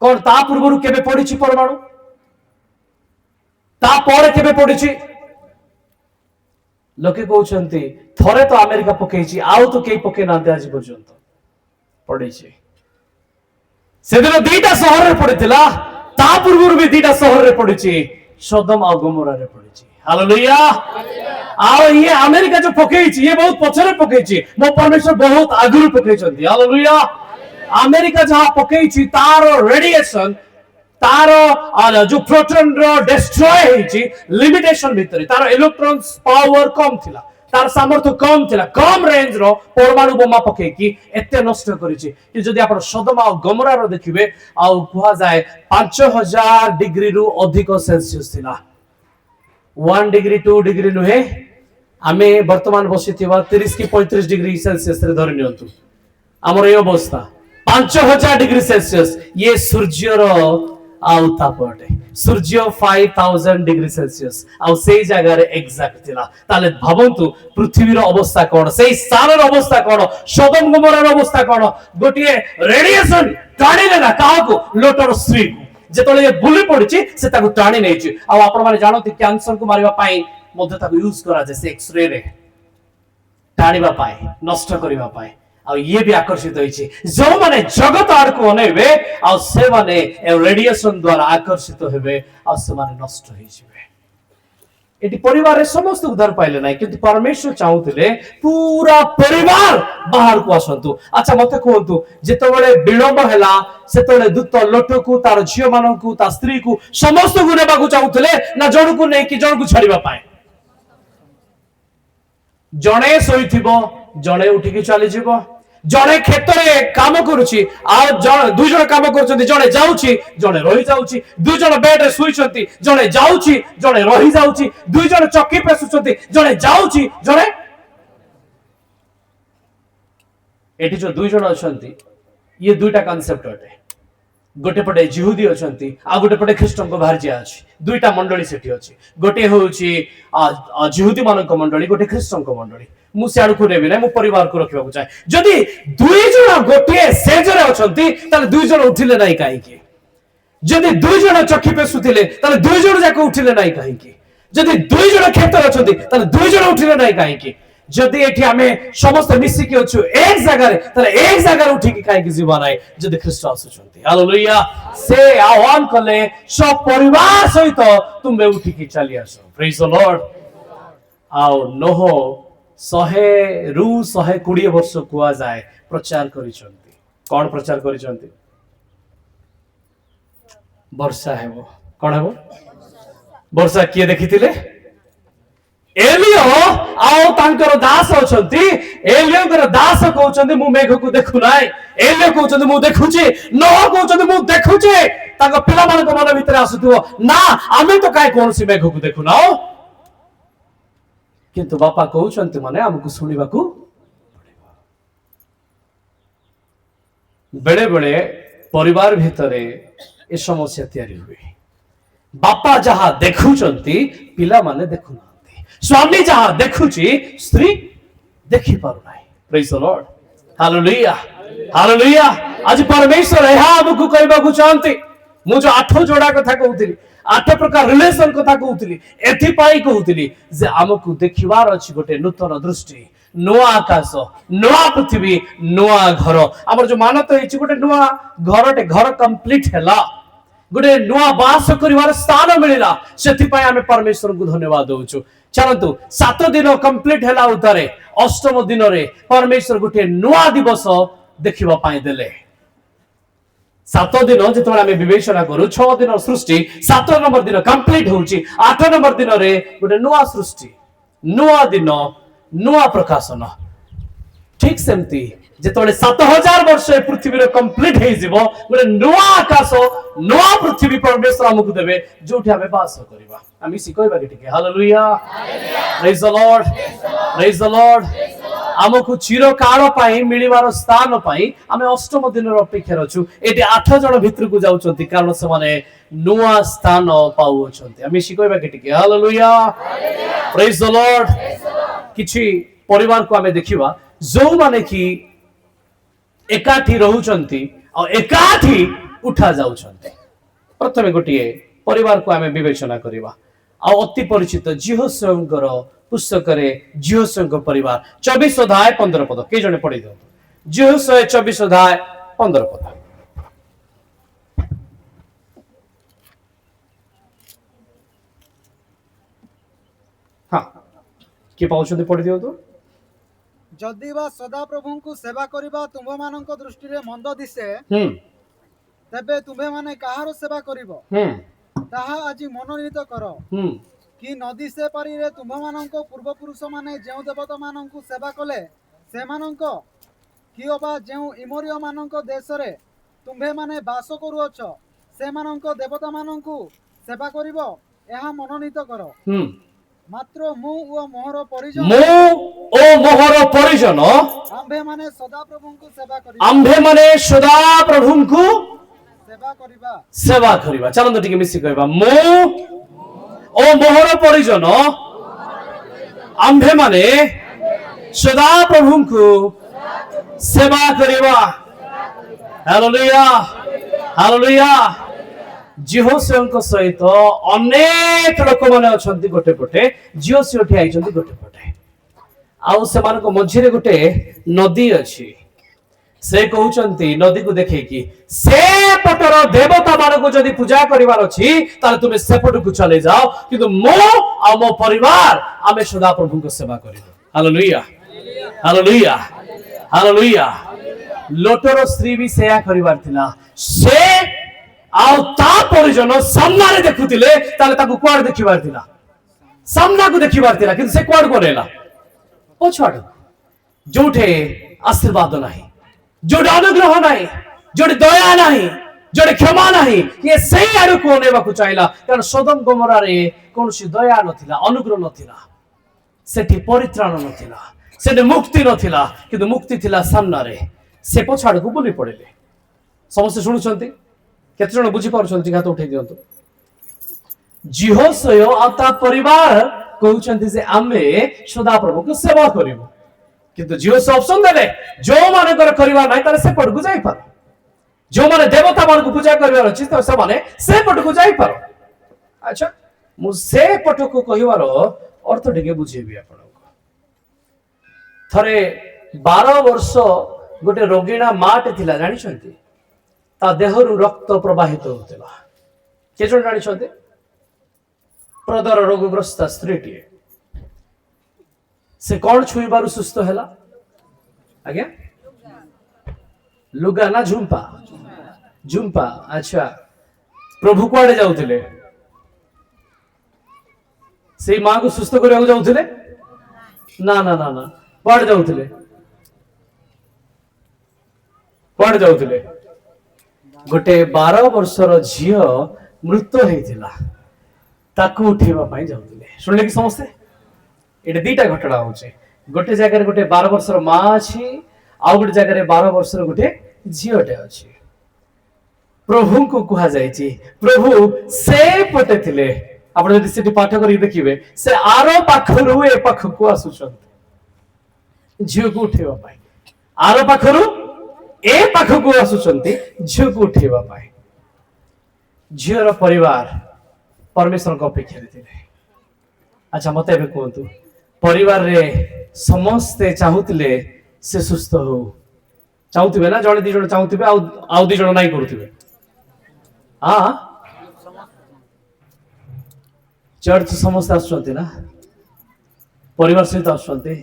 कोन ता पूर्वरु केबे पडिछि परमाणु ता पर केबे पडिछि लोके कहउछंती थरे तो अमेरिका पकेइछि आउ तो केई पके नांते आज पर्यंत पडिछि सेदिन दुईटा शहर रे पडितिला ता पूर्वरु भी दुईटा शहर रे पडिछि सदम और गमोरा रे पडिछि हालेलुया आओ ये अमेरिका जो पकेइछि ये बहुत पछरे पकेइछि मो परमेश्वर बहुत आगुरु पकेइछंती हालेलुया अमेरिका जहां पकेइछि तार रेडिएशन तार जो प्रोटॉन रो डिस्ट्रॉय हेछि लिमिटेशन भितरे तार इलेक्ट्रॉन्स पावर कम थिला तार सामर्थ्य कम थिला कम रेंज रो परमाणु बोमा पकेइकी एते नष्ट करिछि कि जदि आपण सदम और गमोरा रो देखिबे आ कुहा जाय 5000 डिग्री रु अधिक सेल्सियस थिला 1 डिग्री 2 डिग्री नुहे आमे वर्तमान बसिथिबा 30 की 35 डिग्री सेल्सियस रे धरि नियंतु हमर ए अवस्था 5000 डिग्री सेल्सियस ये सूर्य रो उत्ताप अटे सूर्य 5000 डिग्री सेल्सियस आ सेई जगह रे एग्जैक्ट थिला ताले भाबंतु पृथ्वी रो अवस्था कोन सेई स्थान रो अवस्था कोन सदम गमोरा रो अवस्था कोन गोटिए रेडिएशन टाणीले ना काहको लोटर स्त्री जेतले ये बुली पड़िछि से ताको टाणी नेछि आ आपण माने जानथि कैंसर को मारिबा पाई मध्ये ताको यूज करा जे से एक्स-रे रे टाणीबा पाई नष्ट करिबा पाई आ ये भी आकर्षित होइछि जो माने जगत आड़ को अनेबे आ से माने रेडिएशन द्वारा आकर्षित हेबे आ से माने नष्ट होई जिवे एटी परिवार रे समस्त उद्धार पाइले नाही किंतु परमेश्वर चाहुतिले पूरा परिवार बाहर को आसंतु अच्छा मते कहंतु जेतबेले विलंब हैला सेतबेले दूत लोटकू तार झियो मानकू ता स्त्री को समस्त को नेबा को चाहुतिले ना जण को नै कि जण को छाड़ीबा पाए जणे सोइथिबो जणे उठी के चली जिवो जणे क्षेत्र काम करूची आ दुई जण काम करछंती जणे जाउची जणे रहि जाउची दुई जण बेड रे सुइछंती जणे जाउची जणे रहि जाउची दुई जण चक्की पेसुछंती जणे जाउची जणे एठी जो दुई जण अछंती ये दुईटा कांसेप्ट अटे गोटे पटे जिहुदी अछंती आ गोटे पटे ख्रिस्टन को बाहर जिया अछि दुईटा मंडली सेठी अछि गोटे होउची जिहुदी मानक मंडली गोटे ख्रिस्टन को मंडली मु सियाड़ को नेबी नै मु परिवार को रखिबा को चाहे जदि दुई जण गोटे सेज रे अछंती ताले दुई जण उठिले नै काहे की जदि दुई जण चक्की पे सुतिले ताले दुई जण जाको उठिले नै काहे की जदि दुई जण खेतर अछंती ताले दुई जण उठिले नै काहे की जदि एठी हमें समस्त मिसी के अछु एक जगह रे ताले एक जगह रे उठी के काहे की जीवन आए जदि ख्रीष्ट आसुछंती हालेलुया से आह्वान कले सब परिवार सहित तुमे उठी के चली आसो प्रेज द लॉर्ड आओ नोह 100 रु 120 वर्ष कुआ जाए प्रचार करिसंती कोन प्रचार करिसंती वर्षा हेबो कोन हेबो वर्षा किए देखिथिले एलियो आओ तांकर दास अछंती एलियोकर दास कहउछंती मु मेघ को देखु नाय एलियो कहउछंती मु देखुची नोह कहउछंती मु देखुची तांग पिला मानक मन भीतर आसुथिबो ना आमे तो काय कोनसी मेघ को देखु नाओ किंतु बापा कहउछंती माने हमकु सुनिबाकू बेले बेले परिवार भितरे ए समस्या तयारी हुए बापा जहां देखुचंती पिला माने देखु स्वामी जहां देखुची स्त्री देखि पारु नाही praise the Lord hallelujah hallelujah आज परमेश्वर एहा हमकु कहबा को चाहंती मु जो 8 जोड़ा कथा कहउतिली 8 प्रकार रिलेशन कथा कहउतिली एथि पाई कहउतिली जे हमकु देखिवार अछि गोटे नूतन दृष्टि नोआ आकाश नोआ पृथ्वी नोआ घर हमर जो मानत हेछि गोटे नोआ घरटे घर कंप्लीट हैला गोटे नोआ वास करिवार स्थान मिलिला सेथि पाई हमें परमेश्वर को धन्यवाद दउछु चलतु 7 दिन कंप्लीट हैला उतारे अष्टम दिन रे परमेश्वर गोटे नोआ दिवस देखिबा पाई देले 7 दिन जेतबेला हमें विवेचना करू 6 दिन सृष्टि 7 नंबर दिन कंप्लीट होउची 8 नंबर दिन रे गोटे नोआ सृष्टि नोआ दिन नोआ प्रकाशन ठीक सेमती ଯେତେବେଳେ 7000 ବର୍ଷ ଏ ପୃଥିବୀରେ କମ୍ପ୍ଲିଟ ହେଇଯିବ ଗୋଟେ ନୂଆ ଆକାଶ ନୂଆ ପୃଥିବୀ ପରମେଶ୍ୱର ଆମକୁ ଦେବେ ଯୋଉଠି ଆମେ ବାସ କରିବା। ଆମେ ମିଶି କହିବା କି ଟିକେ ହାଲେଲୁୟା, ପ୍ରେଜ ଦ ଲର୍ଡ, ପ୍ରେଜ ଦ ଲର୍ଡ। ଆମକୁ ଚିରକାଳ ପାଇଁ ମିଳିବାର ସ୍ଥାନ ପାଇଁ ଆମେ ଅଷ୍ଟମ ଦିନର ଅପେକ୍ଷାରେ ଅଛୁ। ଏଠି 8 ଜଣ ଭିତରକୁ ଯାଉଛନ୍ତି କାରଣ ସେମାନେ ନୂଆ ସ୍ଥାନ ପାଉଅଛନ୍ତି। ଆମେ ମିଶି କହିବା କି ଟିକେ ହାଲେଲୁୟା, ପ୍ରେଜ ଦ ଲର୍ଡ। କିଛି ପରିବାରକୁ ଆମେ ଦେଖିବା ଯୋଉମାନେ କି ଏକାଠି ରହୁଛନ୍ତି ଆଉ ଏକାଠି ଉଠା ଯାଉଛନ୍ତି। ପ୍ରଥମେ ଗୋଟିଏ ପରିବାରକୁ ଆମେ ବିବେଚନା କରିବା ଆଉ ଅତି ପରିଚିତ ଜିହୋଶୁଆଙ୍କର ପୁସ୍ତକରେ ଜିହୋଶୁଆଙ୍କ ପରିବାର 24 ଅଧ୍ୟାୟ 15 ପଦ କେଇ ଜଣେ ପଢି ଦିଅନ୍ତୁ। ଜିହୋଶୁଆ 24 ଅଧ୍ୟାୟ 15 ପଦ। ହଁ କିଏ ପାଉଛନ୍ତି ପଢି ଦିଅନ୍ତୁ। ଯଦି ବା ସଦାପ୍ରଭୁଙ୍କୁ ସେବା କରିବା ତୁମ୍ଭମାନଙ୍କ ଦୃଷ୍ଟିରେ ମନ୍ଦ ଦିଶେ, ତେବେ ତୁମ୍ଭେମାନେ କାହାର ସେବା କରିବ ତାହା ଆଜି ମନୋନୀତ କର। କି ନ ଦିଶେ ପାରିରେ ତୁମ୍ଭମାନଙ୍କ ପୂର୍ବପୁରୁଷମାନେ ଯେଉଁ ଦେବତାମାନଙ୍କୁ ସେବା କଲେ ସେମାନଙ୍କ କିଅବା ଯେଉଁ ଇମୋରୀୟମାନଙ୍କ ଦେଶରେ ତୁମ୍ଭେମାନେ ବାସ କରୁଅଛ ସେମାନଙ୍କ ଦେବତାମାନଙ୍କୁ ସେବା କରିବ, ଏହା ମନୋନୀତ କର। ମାତ୍ର ମୁଁ ଓ ମୋହର ପରିଜନ ଆମ୍ଭେମାନେ ସଦାପ୍ରଭୁଙ୍କୁ ସେବା କରିବା। ଚାଲନ୍ତୁ ଟିକେ ମିଶି କହିବା, ମୁଁ ଓ ମୋହର ପରିଜନ ଆମ୍ଭେମାନେ ସଦାପ୍ରଭୁଙ୍କୁ ସେବା କରିବା। Hallelujah, hallelujah. ଜିହୋଶୁଆଙ୍କ ସହିତ ଅନେକ ଲୋକମାନେ ଅଛନ୍ତି ଗୋଟେ ପଟେ, ଜିହୋଶୁଆ ଠିଆ ହେଇଛନ୍ତି ଗୋଟେ ପଟେ, ଆଉ ସେମାନଙ୍କ ମଝିରେ ଗୋଟେ ନଦୀ ଅଛି। ସେ କହୁଛନ୍ତି ନଦୀକୁ ଦେଖେଇକି, ସେପଟର ଦେବତା ମାନଙ୍କୁ ଯଦି ପୂଜା କରିବାର ଅଛି ତାହେଲେ ତୁମେ ସେପଟକୁ ଚଲେ ଯାଅ, କିନ୍ତୁ ମୁଁ ଆଉ ମୋ ପରିବାର ଆମେ ସଦାପ୍ରଭୁଙ୍କ ସେବା କରିବୁ। Hallelujah, hallelujah, hallelujah. ଲୋଟର ସ୍ତ୍ରୀ ବି ସେୟା କରିବାର ଥିଲା। ସେ ଆଉ ତା ପରିଜନ ସାମ୍ନାରେ ଦେଖୁଥିଲେ, ତାହେଲେ ତାକୁ କୁଆଡେ ଦେଖିବାର ଥିଲା? ସାମ୍ନାକୁ ଦେଖିବାର ଥିଲା, କିନ୍ତୁ ସେ କୁଆଡେ ପଳେଇଲା? ପଛଆଡକୁ, ଯୋଉଠି ଆଶୀର୍ବାଦ ନାହିଁ, ଯୋଉଠି ଅନୁଗ୍ରହ ନାହିଁ, ଯୋଉଠି ଦୟା ନାହିଁ, ଯୋଉଠି କ୍ଷମା ନାହିଁ, ଇଏ ସେଇ ଆଡକୁ ଅନେଇବାକୁ ଚାହିଁଲା। କାରଣ ସୋଦମ ଗୋମରାରେ କୌଣସି ଦୟା ନଥିଲା, ଅନୁଗ୍ରହ ନଥିଲା, ସେଠି ପରିତ୍ରାଣ ନଥିଲା, ସେଠି ମୁକ୍ତି ନଥିଲା, କିନ୍ତୁ ମୁକ୍ତି ଥିଲା ସାମ୍ନାରେ। ସେ ପଛଆଡକୁ ବୁଲି ପଡିଲେ। ସମସ୍ତେ ଶୁଣୁଛନ୍ତି? କେତେ ଜଣ ବୁଝିପାରୁଛନ୍ତି? ହାତ ଉଠେଇ ଦିଅନ୍ତୁ। ଜିହୋଶୁଆ ଆଉ ତା ପରିବାର କହୁଛନ୍ତି ଯେ ଆମେ ସଦାପ୍ରଭୁଙ୍କୁ ସେବା କରିବୁ, କିନ୍ତୁ ଜିହୋଶୁଆ ଅପସନ ଦେଲେ, ଯୋଉମାନଙ୍କର କରିବା ନାହିଁ ତାହେଲେ ସେପଟକୁ ଯାଇପାର, ଯୋଉମାନେ ଦେବତା ମାନଙ୍କୁ ପୂଜା କରିବାର ଅଛି ତ ସେମାନେ ସେପଟକୁ ଯାଇପାର। ଆଚ୍ଛା, ମୁଁ ସେପଟକୁ କହିବାର ଅର୍ଥ ଟିକେ ବୁଝେଇବି ଆପଣଙ୍କୁ। ଥରେ 12 ବର୍ଷ ଗୋଟେ ରୋଗିଣା ମାଟେ ଥିଲା, ଜାଣିଛନ୍ତି? ତା ଦେହରୁ ରକ୍ତ ପ୍ରବାହିତ ହେଉଥିଲା। କିଏ ଜଣ ଜାଣିଛନ୍ତି? ପ୍ରଦର ରୋଗଗ୍ରସ୍ତ ସ୍ତ୍ରୀଟିଏ। ସେ କଣ ଛୁଇଁବାରୁ ସୁସ୍ଥ ହେଲା? ଆଜ୍ଞା, ଲୁଗା ନା ଝୁମ୍ପା? ଝୁମ୍ପା। ଆଚ୍ଛା, ପ୍ରଭୁ କୁଆଡେ ଯାଉଥିଲେ? ସେଇ ମାକୁ ସୁସ୍ଥ କରିବାକୁ ଯାଉଥିଲେ? ନା ନା ନା ନା, କୁଆଡେ ଯାଉଥିଲେ? କୁଆଡେ ଯାଉଥିଲେ? ଗୋଟେ 12 ବର୍ଷର ଝିଅ ମୃତ ହେଇଥିଲା, ତାକୁ ଉଠେଇବା ପାଇଁ ଯାଉଥିଲେ। ଶୁଣିଲେ କି ସମସ୍ତେ? ଏଠି ଦିଟା ଘଟଣା ହଉଛି। ଗୋଟେ ଜାଗାରେ ଗୋଟେ 12 ବର୍ଷର ମା ଅଛି, ଆଉ ଗୋଟେ ଜାଗାରେ 12 ବର୍ଷର ଗୋଟେ ଝିଅଟେ ଅଛି। ପ୍ରଭୁଙ୍କୁ କୁହାଯାଇଛି, ପ୍ରଭୁ ସେ ପଟେ ଥିଲେ। ଆପଣ ଯଦି ସେଠି ପାଠ କରିକି ଦେଖିବେ, ସେ ଆର ପାଖରୁ ଏ ପାଖକୁ ଆସୁଛନ୍ତି ଝିଅକୁ ଉଠେଇବା ପାଇଁ, ଆର ପାଖରୁ ଏ ପାଖକୁ ଆସୁଛନ୍ତି ଝିଅକୁ ଉଠେଇବା ପାଇଁ। ଝିଅର ପରିବାର ପରମେଶ୍ୱରଙ୍କ ଅପେକ୍ଷାରେ ଥିଲେ। ଆଚ୍ଛା, ମତେ ଏବେ କୁହନ୍ତୁ, ପରିବାରରେ ସମସ୍ତେ ଚାହୁଁଥିଲେ ସେ ସୁସ୍ଥ ହଉ? ଚାହୁଁଥିବେ ନା? ଜଣେ ଦି ଜଣ ଚାହୁଁଥିବେ, ଆଉ ଦି ଜଣ ନାଇଁ କରୁଥିବେ। ଚର୍ଚ୍ଚ ସମସ୍ତେ ଆସୁଛନ୍ତି ନା? ପରିବାର ସହିତ ଆସୁଛନ୍ତି?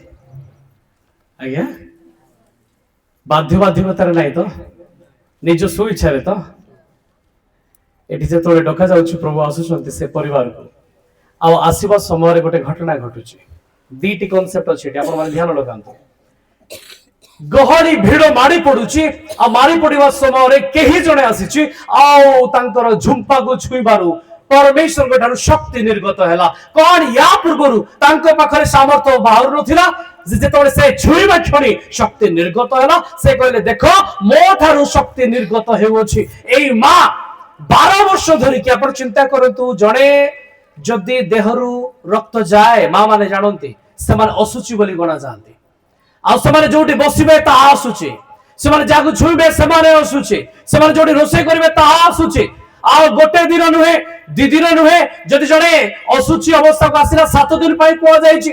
ଆଜ୍ଞା, ବାଧ୍ୟତାରେ ନାହିଁ ତ? ନିଜ ସ୍ୱଇଚ୍ଛାରେ ତ? ଏଠି ଯେତେବେଳେ ଡକା ଯାଉଛି ପ୍ରଭୁ ଆସୁଛନ୍ତି ସେ ପରିବାରକୁ, ଆଉ ଆସିବା ସମୟରେ ଗୋଟେ ଘଟଣା ଘଟୁଛି। ଦିଟି କନସେପ୍ଟ ଅଛି ଏଠି, ଆପଣ ମାନେ ଧ୍ୟାନ ଲଗାନ୍ତୁ। गहली भिड़ माड़ी पड़ुची आ माड़ी पड़िबा समय रे केही जणे आसीची आउ तांकर झुंपा को छुईबारु परमेश्वर को ठारू शक्ति निर्गत हैला कोन या पूर्वरु तांको पाखरे सामर्थ बाहर नथिला जेतोले से छुईबा क्षणी शक्ति निर्गत हैला से कहले देखो मो ठारू शक्ति निर्गत हेउछि एई मा 12 वर्ष धरि कि आपण चिंता करंतु जणे जदि देहरु रक्त जाए मां माने जानंती से माने असुचि बोली गणा जानती आ समाने जोटी बसिबे ता आसुची समाने जागु छुइबे समाने आसुची समाने जोटी रोसे करिवे ता आसुची आ गोटे दिन नुहे दि दिन नुहे जदि जणे असुची अवस्था को आसिला 7 दिन पई को जाईची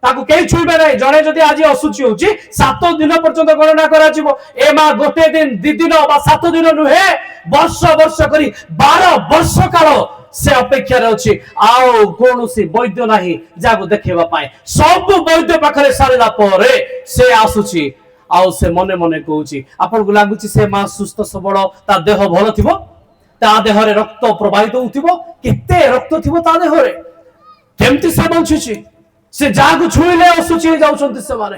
ताकू केही छुइबे नै जणे जदि आज असुची होची 7 दिन पर्यंत गणना करा जिवो ए मा गोटे दिन दि दिन बा 7 दिन नुहे वर्ष वर्ष करी 12 वर्ष काल से अपेक्षा अच्छी आउ कौन सी वैद्य नहीं जाको देखा पाए सब वैद्य पाखरे सारा पर से आसुची आउ से मने मने कहूची आपन को लागुची से मां सुस्थ सबल ता देह भल थिबो ता देह रे रक्त प्रवाहित होथिबो केते रक्त थिबो ता देह रे केमती से बंचुची से जाको छुइले असुची जाउछंती से माने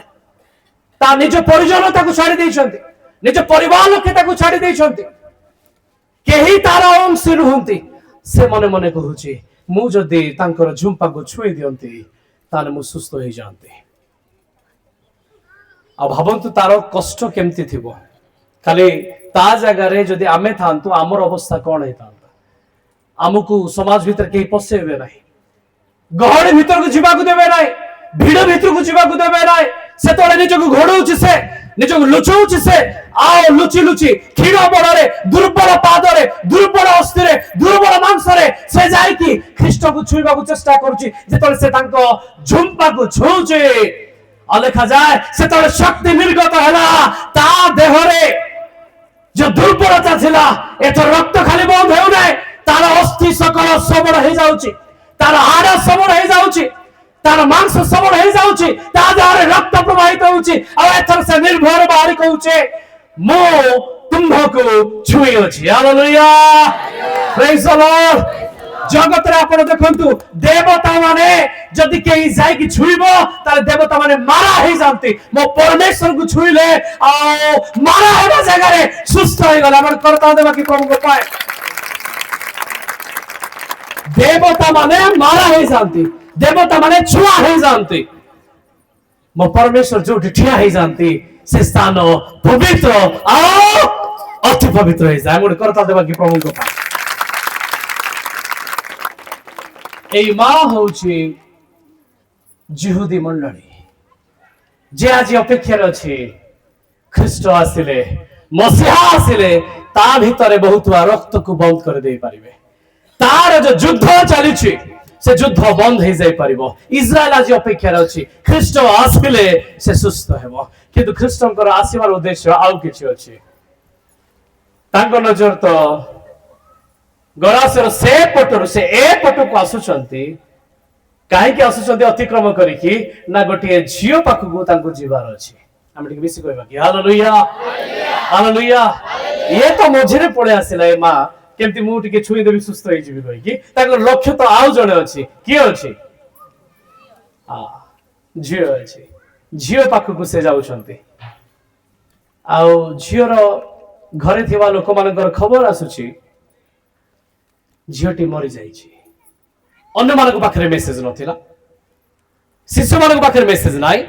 ता निज परिजन ताको छाड़ी दैछंती निज परिवार लोक ताको छाड़ी दैछंती केही तारा अंश रुहंती से मने मने कहूची मु जदि तांकर झुंपा को छुई दियंती ताने मु सुस्थ हो जांती आ भाबंतु तार कष्ट केमती थिबो खाली ता जगह रे जदि आमे थांतु आमर अवस्था कोन हेतांता हमकु समाज भीतर केही पसेबे नाही गहड़ी भीतर को जीवा को देबे नाही भीड़ भीतर को जीवा को देबे नाही से तोले निज को घोड़ौची से निज को लुचौची से आओ लुचि लुचि क्षीण बड़े दुर्बल पादरे दुर्बल अस्थिरे दुर्बल मांसरे से जाय कि ख्रीष्ट को छुईबा को चेष्टा करूची जेतले से तांको झुंपा को छुउची आ लेखा जाय से तोले शक्ति निर्गत हैला ता देहरे जो दुर्बलता थिला एतो रक्त खाली बंद हेउ नै तार अस्थि सकल सबल हे जाउची तार हाड़ सबल हे जाउची तार मांस सबल हे जाउची ता देहरे रक्त प्रवाहित होउची आ एथर से निर्भर बाहरी कहउचे मो तुम्भको छुई अछि हालेलुया प्रेज द लॉर्ड जगत रे आपण देखंतु देवता माने जदि केही जाय कि छुईबो तार देवता माने मारा हे जानती मो परमेश्वर को छुईले आ मारा हेबा जगह रे सुस्थ होई गला आपण करता देबा कि प्रभु को पाए देवता माने मारा हे जानती देवता माने छुआ हे जानती मो परमेश्वर जोठी ठिया हे जानती से स्थान पवित्र आ अति पवित्र हे जाय मोड करता देबा कि प्रभु को पाए এই মা হচ্ছে জিহুদি মণ্ডলী যে আজ অপেক্ষার আছে খ্রিস্ট আসিলে মসিহা আসিলে তা ভিতরে বহুত রক্তକୁ বন্ধ করে দেই পারিবে তার যে যুদ্ধ চালিছে সে যুদ্ধ বন্ধ হয়ে যাই পারিব ইসরায়েল আজ অপেক্ষার আছে খ্রিস্ট আসিলে সে সুস্থ হেব কিন্তু খ্রিস্টଙ୍କର ଆସିବାର ଉଦ୍ଦେଶ୍ୟ ଆଉ କିଛି ଅଛି ତାଙ୍କ ନଜର ତ गरासर से पटरु से ए पटु को आसुचंती काहे के आसुचंती अतिक्रम करिकि ना गोटे झियो पाखु तांको जीवार अछि हम ठीक बेसी कहबा कि हालेलुया हालेलुया ये तो मझिरे पळे आसिला ए मां केमती मु टिके छुई देबी सुस्थ होई जिवि कहि कि ताको लक्ष्य तो आउ जणे अछि के अछि आ झियो अछि झियो पाखु को से जाउचंती आउ झियो रो घरे थिबा लोक मानकर खबर आसुची झीटी मरी जाइए अन्य मानक पाखे मेसेज नथिला शिशु मानक पाखे मेसेज नाई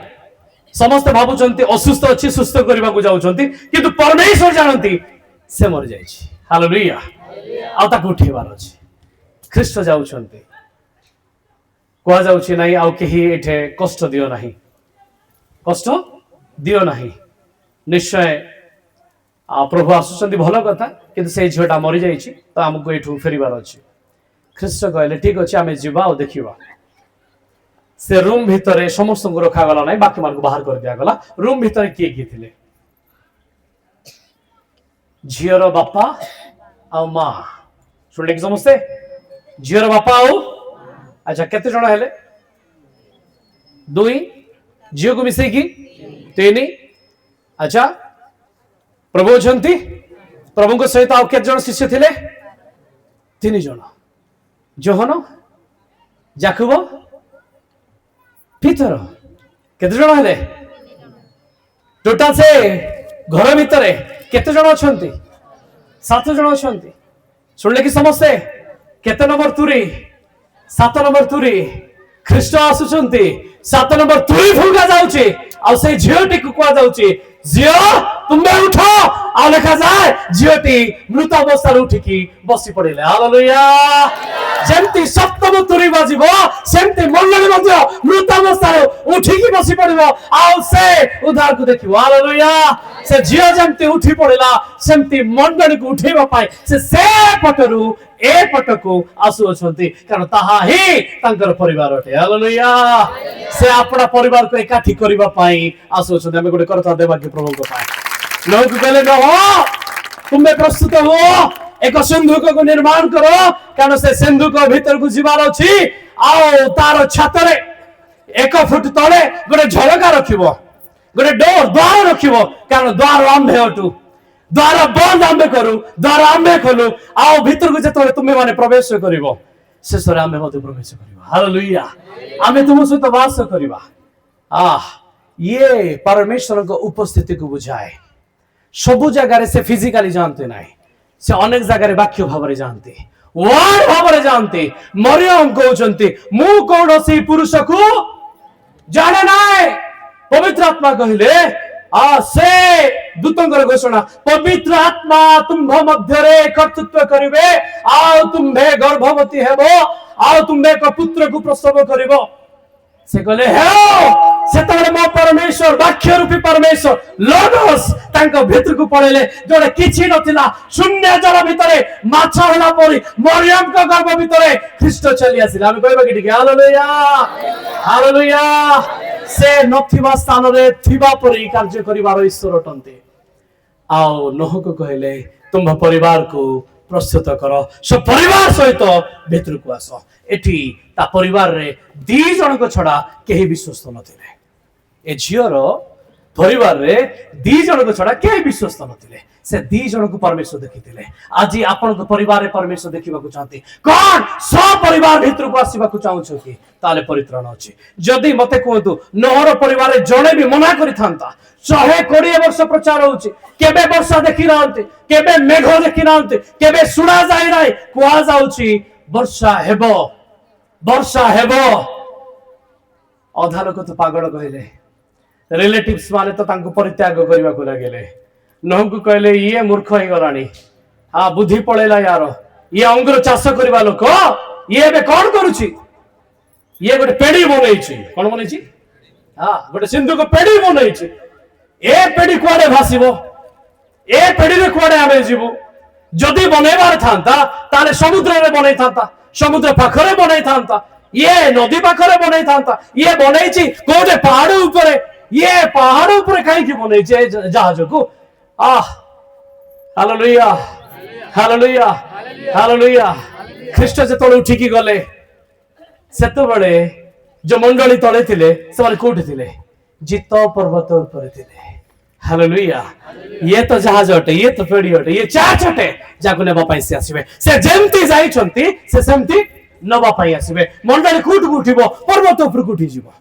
समस्त भाबुचंती असुस्थ अच्छी सुस्थ करने को जाउचंती किंतु परमेश्वर जानती से मरी जाइए हालेलुया आ ताको उठेबार अछि ख्रीष्ट जाउचंती कोआ जाउछि नाही आउ केही एठे कष्ट दियो नाही कष्ट दियो नाही निश्चय प्रभु आसुचंती भल कथा किंतु से झीटा मरी जाइए तो आमको एठू फेरिबार अछि ख्रीष्ट कहले ठीक अछि आमे जिबा और देखिबा से रूम भीतर समस्त को रखा गला नाही बाकी मान को बाहर कर दिया गला रूम भीतर किए थिले झियर बापा आ मां सुनले कि समस्ते झियर बापा आउ अच्छा केते जण हेले दुई झियो को मिसै कि तीन अच्छा प्रभु अछंती प्रभु को सहित आउ केते जण शिष्य थिले तीन जण जोहन जाकुब पीतर केते जण हेले टोटाल से घर भितर केते जण अछंती 7 जण अछंती सुनले कि समस्ते केते नंबर तुरी 7 नंबर तुरी ख्रीष्ट आसुचंती 7 नंबर तुरी फुलगा जाउची आ से झियोटी को कुआ जाउची झियो तुमे उठो आ लेखा जाय झियोटी मृत अवस्था उठिकी बसी पड़िले हालेलुया जेमती सप्तम तुरी बाजिबो सेमती मंडली मध्य मृत अवस्था उठिकी बसी पड़िबो आ से उद्धार को देखिबो हालेलुया से झियो जेमती उठी पड़िला सेमती मंडली को उठेबा पाए से पटरू ए पटको आसु अछंती कारण ताहा ही तांकर परिवार अटे हालेलुया से अपना परिवार को एकाठी करबा पाई आसु अछंती हम गोटे करता देबा के प्रभु को पाए लोग कहले न हो तुमे प्रस्तुत हो एक सिंधुक को निर्माण करो कारण से सिंधुक भीतर को जीवार अछि आ तार छातरे 1 फुट तले गोटे झरका रखिबो गोटे डोर द्वार रखिबो कारण द्वार आंबे अटू द्वार बंद आंबे करू द्वार आंबे खोलू आओ भीतर को जतले तुमे माने प्रवेश करिवो शेषरे आंबे मते प्रवेश करिवो हालेलुया आमे तुम सहित वास करिवा ये परमेश्वर को उपस्थिति को बुझाए सब जगह से फिजिकली जानते नहीं से अनेक जगह वाक्य भाव जानते वर्ड भाव जानते मरियम कहते मु कौन सी पुरुष को जाने ना पवित्र आत्मा कहले से दूतंकर घोषणा पवित्र आत्मा तुम्भ मध्य कर्तृत्व करिवे आ तुम्भे गर्भवती हेबो आ तुम्भे एक पुत्र को प्रसव करिवो से कहले हे से तरे मो परमेश्वर वाक्य रूपी परमेश्वर लोगोस तांको भीतर को पड़ेले जोड़े किछि नथिला शून्य जल भितरे माछ होला परी मरियम को गर्भ भितरे ख्रीष्ट चली आसिला हम कहबा कि हालेलुया हालेलुया से नथिबा स्थान रे थिबा परी कार्य करिवार ईश्वर अटंते आओ नोह को कहले तुम परिवार को प्रस्तुत करो सब परिवार सहित भीतर को आस एठी ता परिवार रे 2 जन को छड़ा केही विश्वस्त नथिले ए झियर परिवार रे 2 जन को छड़ा केही विश्वस्त नथिले से 2 जन को परमेश्वर देखिथिले आज आपण को परिवार रे परमेश्वर देखिबा को चाहती कोन सब परिवार भीतर को आसीबा को चाहू छी ताले परित्राण अछि जदी मते कहतु नहर परिवार रे जणे भी मना करि थांता 120 वर्ष प्रचार होछि केबे वर्षा देखि रहंते केबे मेघ देखि रहंते केबे सुना जाय नाही कुआ जाउछि वर्षा हेबो अधा लोक तो पागल कहले रिलेटिव्स माने तो तांको परित्याग करबा को लागले नहु को कहले ये मूर्ख हो गलानी हां बुद्धि पळेला यार ये अंगुर चाष करबा लोक ये बे कोन करूछि ये गोटे पेड़ी बनैछि कोन बनैछि हां गोटे सिंधु को पेड़ी बनैछि ए पेड़ी कुआडे भासिबो ए पेड़ी रे कुआडे आमे जीवु जदी बनेबार थांता ताले समुद्र रे बनै थांता समुद्र पाखरे बनै थांता ये नदी पाखरे बनै थांता ये बनैछि कोडे पहाड़ ऊपर ये पहाड़ ऊपर काहे कि बनैछि जहाज को हालेलुया हालेलुया हालेलुया ख्रीष्ट जे तळे उठिकी गले सेतो बळे जो मंडली तळे थिले से कोठी थिले जित पर्वत ऊपर थिले हालेलुया ये तो जहाज अटे ये तो पेड़ी अटे ये चार्च अटे जाको नेबा पाई से आसीबे से जेमती जाई छंती से सेमती नबा पाई आसीबे मंडली कुट उठिबो पर्वत ऊपर उठी जीवो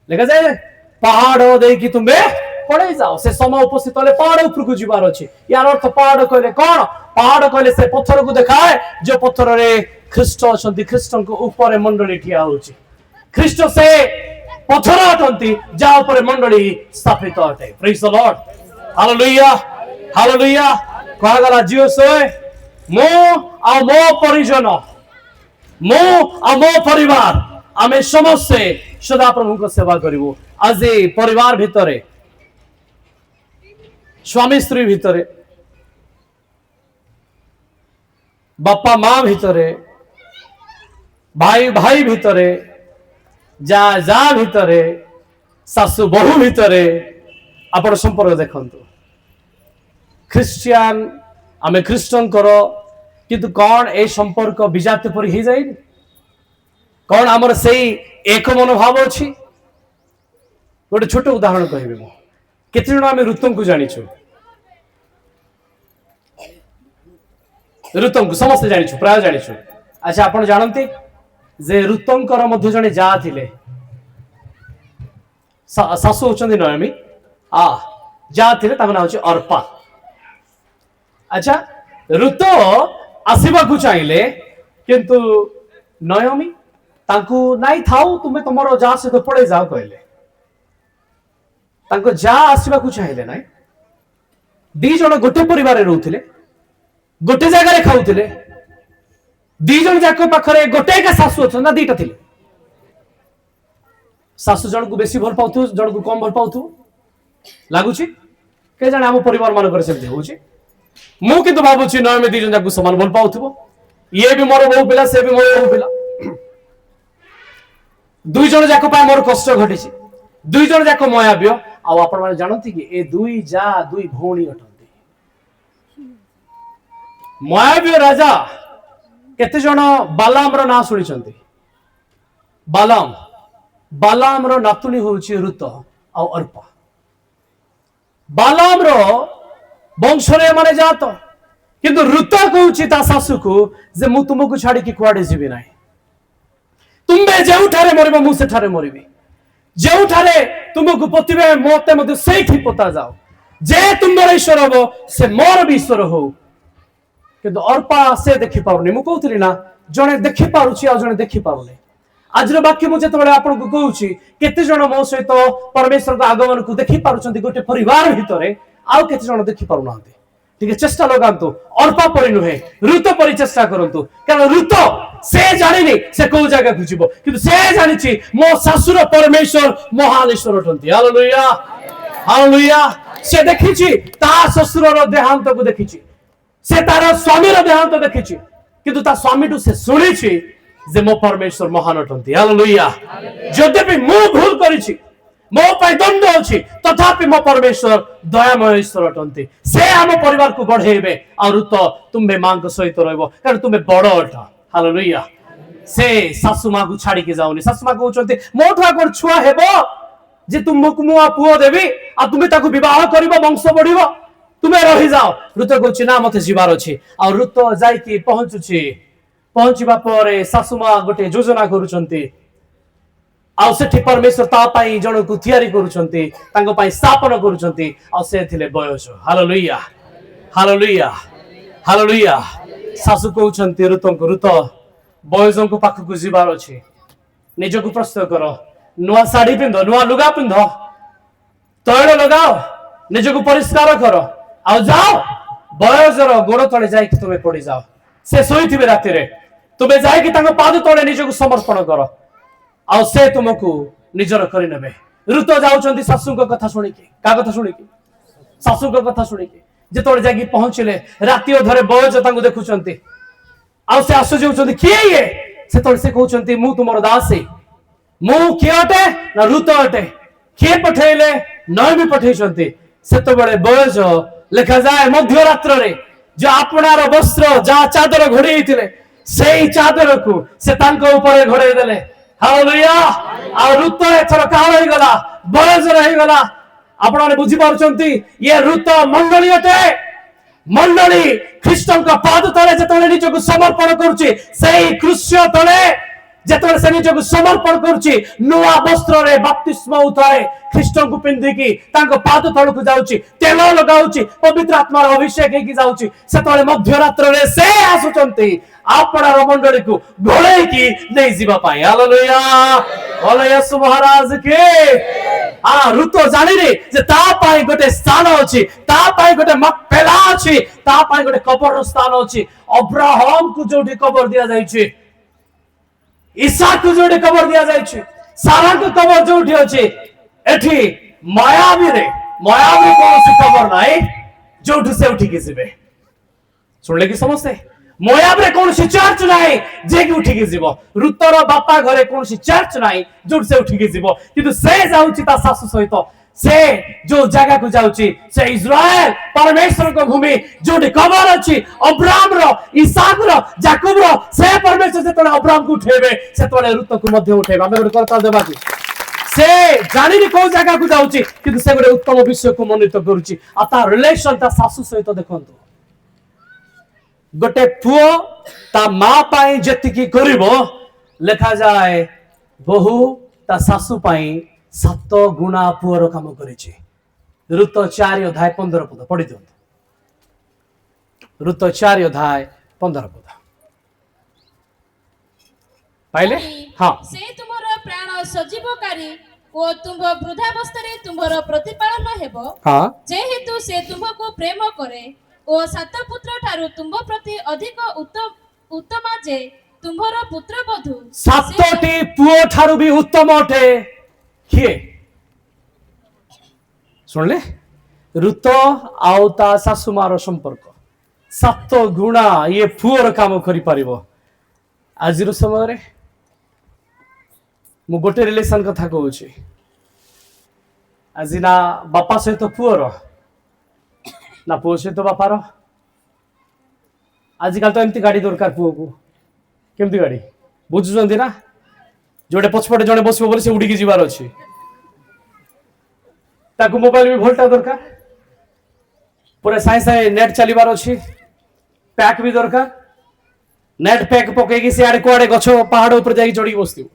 लेका जाय पहाड़ दे कि तुमे पड़े जाओ से समय उपस्थित होले पहाड़ ऊपर को जीवार अछि यार अर्थ पहाड़ कहले कोन पहाड़ कहले से पत्थर को देखाए जो पत्थर रे ख्रीष्ट अछंती ख्रीष्ट को ऊपर मंडली ठिया होछि ख्रीष्ट से पत्थर अटंती जा ऊपर मंडली स्थापित अटे praise the Lord hallelujah hallelujah कहा गला जियो सोए मो आ मो परिजन मो आ मो परिवार आमे समस्त सदा प्रभु को सेवा करिवो आज परिवार भितरे स्वामी स्त्री भितरे बापा माँ भितरे भाई भाई भितरे जा जा भितरे सासु बहु भितरे आपण संपर्क देखंतु ख्रिस्टियन आमे ख्रिस्टन करो किंतु कौन ए संपर्क विजात पर ही जाई कौन हमर सेई एक मनोभाव अछि गोटे छोट उदाहरण कहबे मो केते जण आमे ऋतम को जानि छु ऋतम को समस्त जानि छु प्राय जानि छु अच्छा आपण जानंती जे ऋतम कर मध्य जने जा थिले सासु होचंदी नयमी जहाँ थे ना अर्पा। अच्छा ऋतु आसवा चाहिए किंतु नयमी तांकु नाई थाऊ तुम्हें तुम जा सहित पड़े जाओ कहले जा आसवा चाहिए ना दी जन गोटे परिवार रोते गोटे जगह खाऊले दी जन जाक पाखे गोटे का शाशु अच्छा ना दीटा थे शाशु जन को बेसी भल पाऊ जन को कम भल पाऊ लगुच के जाने आम परिवार मानक सेमती हो मु किंतु भावुची नयमी दी जन जाक समान भल पाऊ ये भी मोर बहु पिला से भी मोर बहु पिला दुई जन जाक मोर कष्ट घटी दुई जन जाक मयाव्य आपण जानती कि ए दुई जा दुई भौणी अटंती मयाव्य राजा केते जन बालाम रो ना सुनी बालाम रो नातुनी होउची ऋत आ अर्पा बालाम रो वंश रे माने जात किंतु ऋत कहूची ता सासु को जे मु तुमको छाड़ी कि कुआडे जीवी नाही तुम्बे जेउठारे मरिबो मु सेठारे मरिबी जेउठारे तुमको पोतिबे मोते मते सेठी पोता जाओ जे तुमर ईश्वर हो से मोर भी ईश्वर हो किंतु अर्पा से देखि पारुनी मु कहउतली ना जने देखि पारुची आ जने देखि पारुनी आज वाक्य मुझे आपन को कहूची केते जन मो सहित परमेश्वर को आगमन को देखि पारुचंती गोटे परिवार भितरे आउ केते जन देखि पारु नांती ठीक चेष्टा लगांतु अर्पा परि नुहे ऋत परि चेष्टा करंतु कारण ऋत से जानिनी से को जगह खुजिबो किंतु से जानिछि मो सासुर परमेश्वर महान ईश्वर अटंती हालेलुया हालेलुया से देखिछि ता ससुरर देहांत को देखिछि से तार स्वामीर देहांत देखिछि किंतु ता स्वामीटु से सुनिछि जे मो परमेश्वर महान अटंती हालेलुया यद्यपि मु भूल करिछि मो पाई दंड अछि तथापि मो परमेश्वर दयामय ईश्वर अटंती से आम परिवार को बढ़ेबे और तो तुम्बे मां को सहित रहबो कारण तुम्बे बड़ अट हालेलुया से सासु मां को छाड़ी के जाउनी सासु मां कहउचंती मोठा कोन छुआ हेबो जे तुमको मुआ पुओ देबी आ तुमे ताको विवाह करबो वंश बढ़िबो तुमे रहि जाओ ऋतु कहउची ना मते जीवार अछि और ऋतु जाई कि पहुंचुची पहुंचबा परे सासु मां गोटे योजना करूचंती आउ सेठी परमेश्वर ता पाई जण को तयारी करूचंती तांको पाई स्थापन करूचंती आ से थिले बयस हालेलुया हालेलुया हालेलुया सासु कहउचंती ऋतु ऋत बयसों को पाख को जीवार अछि निजको प्रस्तुत करो नुआ साड़ी पिंधो नुआ लुगा पिंधो तैल लगाओ निजको परिष्कार करो आ जाओ बयसर गोड़ तले जाई कि तुमे पड़ी जाओ से सोईथिबे राति रे तुमे जाई कि तांको पाद तले निजको समर्पण करो आ से तुमको निजर करि नेबे ऋत जाउचंती सासु को कथा सुनिके का कथा सुनिके सासु को कथा सुनिके जेतोले जागी पहुंचले राति अधरे बयस तांको देखुचंती आ से आसु जाउचंती किए ये से तोले से कहउचंती मु तुमर दासी मु के अटे ना ऋत अटे के पठेले नयमी पठेचंती सेतो बेले बयस लेखा जाए मध्य रात्र रे जो आपनार वस्त्र जा चादर घोड़े हिथिले सेई चादर को से तांको ऊपर घोड़े देले हालेलुया आ ऋत एथर काल हो गला बयस रही गला आपण माने बुझी पारुचंती ये ऋत मंडली अटे मंडली ख्रीष्टन का पाद तले जतले निजको समर्पण करूची सेई क्रूस्य तले जतले से निजको समर्पण करूची नुआ वस्त्र रे बपतिस्मा उतारे ख्रीष्टन को पिंधी की तांको पाद तळ को जाउची तेल लगाउची पवित्र आत्मार अभिषेक हेकी जाउची सेतले मध्य रात्र रे से आसुचंती आपणार मंडली को घोड़े की नहीं जीवा पाए हालेलुया बोलो यीशु महाराज के आ ऋतु जानि रे जे ता पाई गोटे स्थान अछि ता पाई गोटे मक्पेला अछि ता पाई गोटे कबर स्थान अछि अब्राहम को जोठी कबर दिया जाय छै इसहाक को जोठी कबर दिया जाय छै सारा को कबर जोठी अछि एठी मायावी कोन से कबर नाही जोठी से उठी के जिबे सुनले कि समझते मोयाबरे कौन सी चर्च नाही जे कि उठी के जीवो ऋतुर बापा घरे कौन सी चर्च नाही जोट से उठी के जीवो किंतु से जाउची ता सासु सहित से जो जगह को जाउची से इस्राएल परमेश्वर को भूमि जोटी कबर अछि अब्राहम रो इसहाक रो याकूब रो से परमेश्वर से तोले अब्राहम को उठेबे से तोले ऋतु को मध्य उठेबे हम गोटे करता देबा की से जानिनी को जगह को जाउची किंतु से गोटे उत्तम विषय को मनित करूची आ ता रिलेशन ता सासु सहित देखंतु गोटे पुओ ता मां पाई जेतिकी करिवो लेखा जाए बहु ता सासु पाई 7 गुणा पुओर काम करिछि ऋत 4 अध्याय 15 पद पढ़ी दियंतु। ऋत 4 अध्याय 15 पद पाइले। हाँ, से तुमर प्राण सजीवकारी ओ तुम वृद्धावस्था तुमर प्रतिपालन हेबो। हाँ, जेहेतु से तुमको प्रेम करे ओ सात पुत्र ठारू तुम प्रति अधिक उत्तम जे तुम्हर पुत्र बधू सातोटी पुओ ठारू भी उत्तम अटे। किए सुनले ऋत आउ ता सासुमार संपर्क 7 गुणा ये पुओर काम करि परिबो। आज समय रे मु गोटे रिलेशन कथा कहूची। आज ना बापा सहित पुओर ना पुओ सहित बापार। आजकल तो एमती गाड़ी दरकार पुओ को केमती गाड़ी बुझुଛନ୍ତି ना जोड़े पछपटे जड़े बस बोले से उड़ी जीवार अच्छी ताकू मोबाइल भी भोल्टा दरकार पूरा साए साए नेट चलीबार अच्छी पैक भी दरकार नेट पैक पकईकि से आड़े कुआड़े गछ पहाड़ ऊपर जाई चढ़ी बसथिबो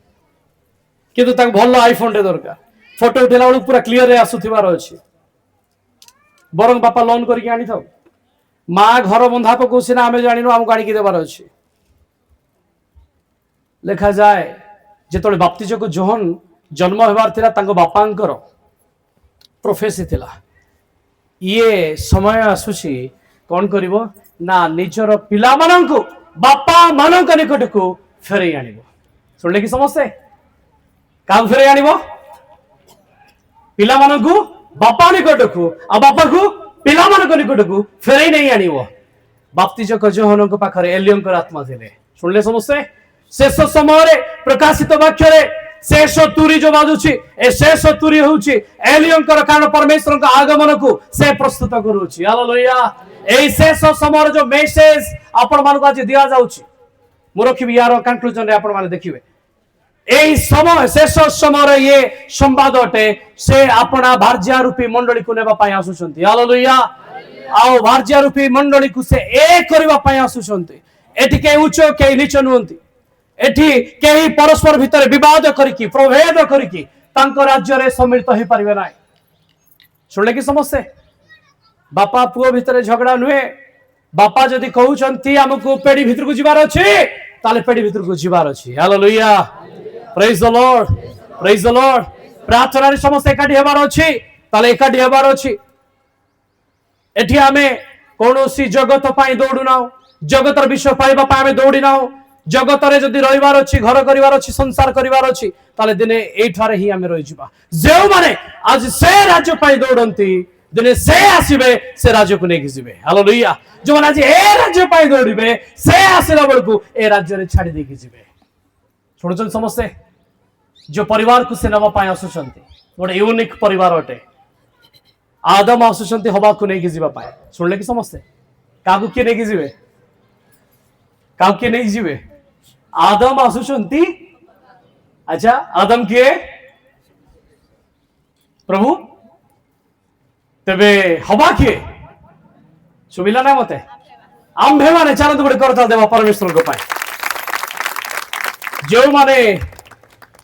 किंतु ताकू भल आईफोन टे दरकार फोटो उठेला बेलू पूरा क्लियर रे आसुथिबार अच्छी बरंग बापा लोन करके आनी थाउ माँ घर बंधा पकौ सिना आमे जानिनु आमको आनिकी देबार अच्छी। लेखा जाए जेतोळे बाप्तिजक जोहन जन्म हेबार थिला तांको बापांकर प्रोफेसी थिला ये समय आसुची कौन करिवो ना निजर पिला मानंकु बापा मानंक निकटकु फेरै आनिबो। सुनले कि समस्ते काम फेरै आनिबो पिला मानंकु बापा निकटकु आ बापा को पिला मानंक निकटकु फेरै नै आनिबो। बाप्तिजक जोहनक पाखरे एलियंकर आत्मा थिले। सुनले समस्ते शेष समय प्रकाशित वाक्य शेष तुरी जो बाजुची ए शेष तुरी होउची एलियंकर कारण परमेश्वर का आगमन को से प्रस्तुत करूची। हालेलुया। ए शेष समय जो मेसेज आपण मान को आज दिया जाउची मु रखिबि यार कंक्लूजन रे आपण माने देखिबे ए समय शेष समय ये संवाद अटे से आपना भार्या रूपी मंडली को नेबा पाई आसुचंती। हालेलुया। आउ भार्या रूपी मंडली को से एक करबा पाई आसुचंती। एठी के उच्च के नीच नुहंती एठी केही परस्पर भितर विवाद करिकी प्रभेद करिकी तांको राज्य रे सम्मिलित होई परिबे नाही। सुनले कि समस्ते बापा पुओ भितर झगड़ा नुहे बापा जदि कहउचंती हमकु पेड़ी भितर को जिबार अछि ताले पेड़ी भितर को जिबार अछि। Hallelujah. Praise the Lord praise the Lord. प्रार्थना रे समस्त एकाठी हेबार अछि ताले एकाठी हेबार अछि। एठी आमे कोनोसी जगत पाई दौड़ु नाउ जगतर विषय पाइबा पाई आमे दौड़ी नाउ जगत रे जदि रहिबार अछि घर करिवार अछि संसार करिवार अछि ताले दिने एठारे ही आमे रहि जिबा। जेउ माने आज से राज्य पाई दौड़ंती दिने से आसीबे से राज्य को नेकि जिबे। हालेलुया। जो माने आज ए राज्य पाई दौड़िबे से आसीला बेलकु ए राज्य रे छाडी देकि जिबे। सुनछन समस्ते जो परिवार को से नवा पाई आसुचंती गोटे यूनिक परिवार अटे। आदम आसुचंती हवा को नेकि जिबा पाई। सुनले कि समस्ते काकु के नेकि जिबे काकु के नेकि जिबे आदम आसुचंती। अच्छा आदम किए प्रभु तेबे हवा किए सुबिला ना मते आंभे माने चालत गोटे करता देवा परमेश्वर को पाए जो माने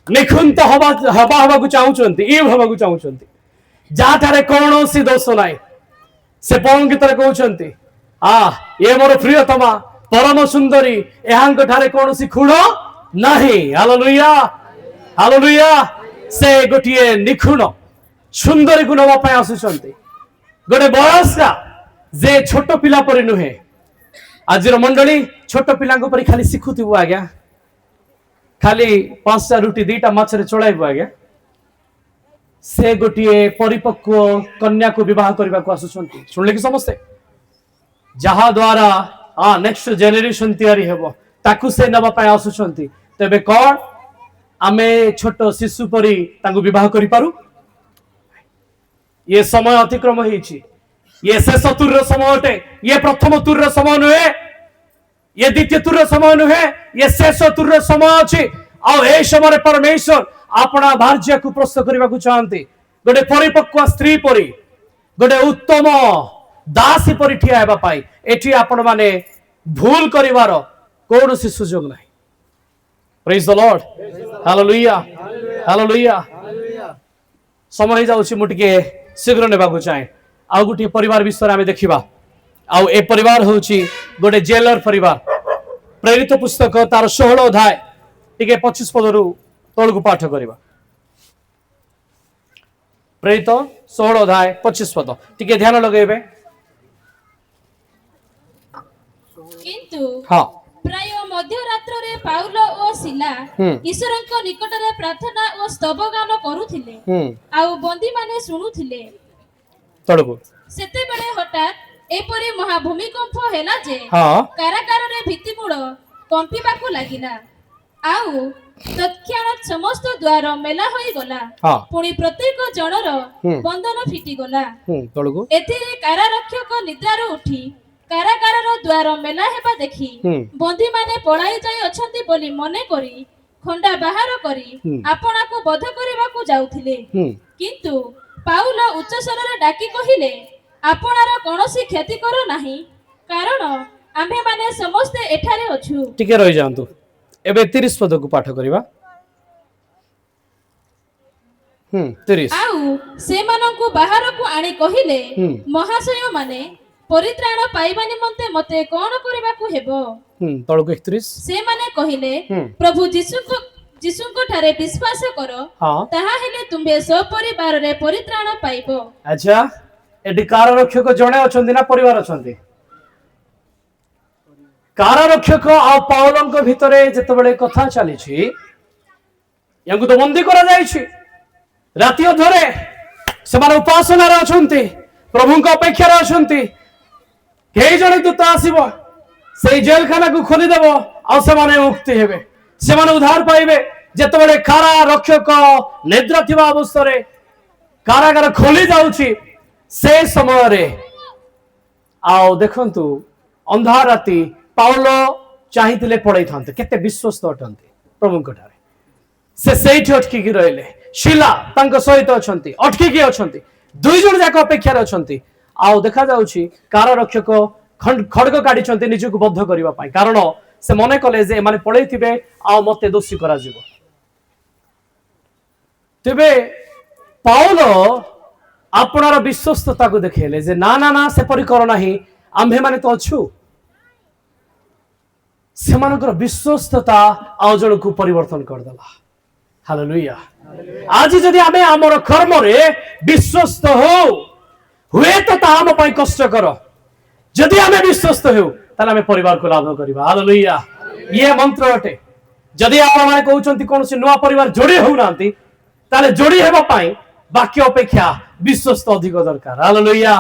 निखुंत हवा हवा हवा को चाहूचंती ई हवा को चाहूचंती जा थारे कोनोसी दोष नाही से पौंगितर कहउचंती आ ये मोर प्रियतमा परम सुंदरी एहांक ठारे कोनोसी खुण नाही। Hallelujah hallelujah. से गोटिए निखुण सुंदरी को नवा पाई आसुचंती गोटे बयस्का जे छोट पिला परि नुहे। आजिर मंडली छोट पिला परि खाली शिखुथिबो आज्ञा खाली 5टा रुटी 2टा माछ रे चलाइबो आज्ञा से गोटिए परिपक्व कन्या को विवाह करबा को आसुचंती। सुनले कि समस्ते जहा द्वारा नेक्स्ट जेनेरेशन तैयारी हेबो ताकू से नवा पाई आसुचंती। तेबे कोन आमे छोट शिशु परि तांगु विवाह करि पारु। ये समय अतिक्रम होईची ये शेष तुर्य समय अटे। ये प्रथम तुर्य समय नुहे ये द्वितीय तुर्य समय नुहे ये शेष तुर्य समय अछि। आ ए समय परमेश्वर अपना भार्या को प्रस्तुत करबा को चाहंती गोटे परिपक्व स्त्री परि गोटे उत्तम दासी परि ठिया हेबा पाई एठी आपण माने भूल करिवार कोनोसी सुजोग नाही। Praise the Lord hallelujah hallelujah. समय जाउची मुटिके शीघ्र नेबाकु चाहे आउ गोटे परिवार विषय आम देखा आउ ए परिवार होची गोटे जेलर परिवार प्रेरित पुस्तक तार 16 अध्याय टिके 25 पदरु तळकु पाठ करबा प्रेरित 16 अध्याय 25 पद टिके ध्यान लगेबे किंतु हाँ प्राय मध्यरात्र रे पाउल ओ सिला ईश्वरଙ୍କ निकटरे प्रार्थना ओ स्तवगान करूथिले आउ बंदी माने सुनुथिले तळकु सेते बेले हठात एपरी महाभूमिकंप हेला जे हाँ कारागार रे भित्तिमूळ कंपिबाकू लागिला आउ तत्क्षणात समस्त द्वार मेला होई गला हाँ पुणी प्रत्येक जनर बंधन फिटी गला तळकु एथिरे कारारक्षक निद्रारू उठी कारागारर द्वार मेला हेबा देखि बंदी माने पळाई जाई अछंती बोली मने करी खंडा बाहर करी आपणाको बध करिबाकू जाउथिले किंतु पाउल उच्च स्वରରେ डाकी कहिले आपणार कोनोसी क्षति करो नाही कारण आम्हे माने समस्त एठारे अछु टिके रहि जांतु एबे 30 पद को पाठ करबा 30 आउ सेमानंकु बाहर को आनी कहिले महाशय माने परित्राण पाइबा निमंते मते कोन करिबाकू हेबो तळकु 31 से माने कहिले प्रभु जीशुको ठारे विश्वास करो हाँ ताहा हेले तुमे सब परिवार रे परित्राण पाइबो अच्छा एडी कारारक्षक जणे अछंती ना परिवार अछंती कारारक्षक आ पाउलंक भितरे जेतबेले कथा चली छी यांकु तो बंदी करा जाई छी राति अधरे समान उपासना रे अछंती प्रभुଙ୍କ अपेक्षा रे अछंती केई जणे दूत आसीबो सेई जेल खाना को खोली देबो आ समान मुक्ति हेबे समान उद्धार पाइबे जेतबेले कारारक्षक निद्रा थिबा अवस्था रे कारागार खोली जाउची से समय रे आओ देखंतु अंधार राति पाउल चाहिथिले पड़ै थांते केते विश्वस्त अटंती प्रभुଙ୍କ ठारे से सेठी अटकी की रहले शिला तांको सहित अछंती अटकी की अछंती दुई जण जाक अपेक्षा रे अछंती आओ देखा जाउची कारारक्षक खड्ग काढी छंती निजको बद्ध करिवा पाई कारण से मने कले जे माने पळै थिबे आ मते दोषी करा जिवो तबे पाउल आपनार विश्वस्तता को देखेले जे ना ना ना से परि कर नाही आम्भे माने तो अछु सेमानकर विश्वस्तता आ जण को परिवर्तन कर देला हालेलुया आज जदि आमे हमर कर्म रे विश्वस्त हो हुए तो ता हम पई कष्ट करो जदि आमे विश्वस्त हो ताले आमे परिवार को लाभ करबा हालेलुया ये मंत्र अटे जदि आपण माने कहउचंती कोन से नुवा परिवार जोड़ी हो नांती ताले जोड़ी हेबा पई वाक्य अपेक्षा विश्वस्त अधिक दरकार हालेलुया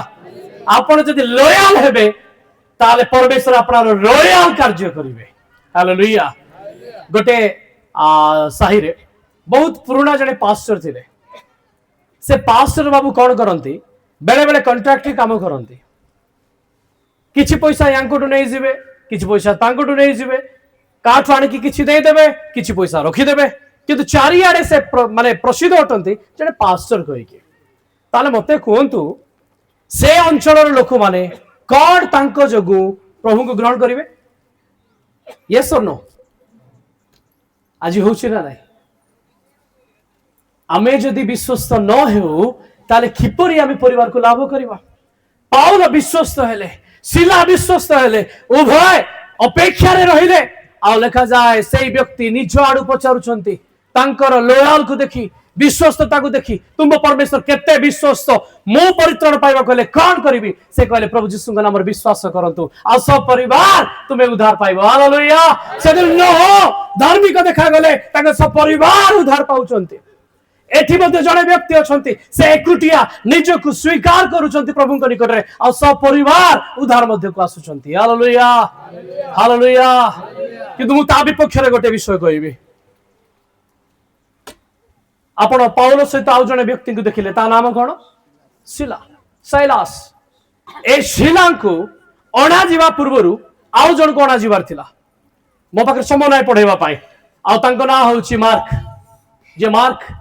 आपण जदि लॉयल हेबे ताले परमेश्वर आपनार लॉयल कार्य करिवे हालेलुया गोटे साही रे बहुत पुराना जने पास्टर थिले से पास्टर बाबू कौन करंती बेले बेले कॉन्ट्रैक्ट काम करंती किछि पैसा यांकोटु नै जिवे किछि पैसा तांकोटु नै जिवे काठ आनी कि किछि दे देबे किछि पैसा रखी देबे किंतु चारियाडे से माने प्रसिद्ध अटंती जने पास्टर कहि के ताले मते कोहंतु से अंचलर लोक माने कौन तांको जगु प्रभु को ग्रहण करिवे यस और नो आज होछि ना नाही आमे जदि विश्वस्त न हो ताले किपरि आमे परिवार को लाभ करिवा पाउल विश्वस्त हेले शिला विश्वस्त हेले उभय अपेक्षा रे रहिले आ लेखा जाए सेई व्यक्ति निज आडू पचारुचंती तांकर लॉयल को देखि विश्वस्तता को देखि तुम परमेश्वर केते विश्वस्त मो परित्राण पाइबा कहले कोन करिवि से कहले प्रभु यीशु नाम रे विश्वास करंतु आ सब परिवार तुम्हें उद्धार पाइबो हालेलुया से दिन न हो धार्मिक देखा गले तांकर सब परिवार उद्धार पाउचंती एठी मध्ये जणे व्यक्ति अछंती से एकुटिया निजको स्वीकार करूचंती प्रभुଙ୍କ निकटरे आ सब परिवार उद्धार मध्ये को आसुचंती हालेलुया हालेलुया किंतु मु ता विपक्ष रे गोटे विषय कहबी आपण पाउल सहित आउ जणे व्यक्ति को देखिले ता नाम कोन शिला साइलास ए शिला को अणा जीवा पूर्वरु आउ जण को अणा जीवार थिला मो पाखे समय नाही पढेबा पाई आ तांको ना होची मार्क जे मार्क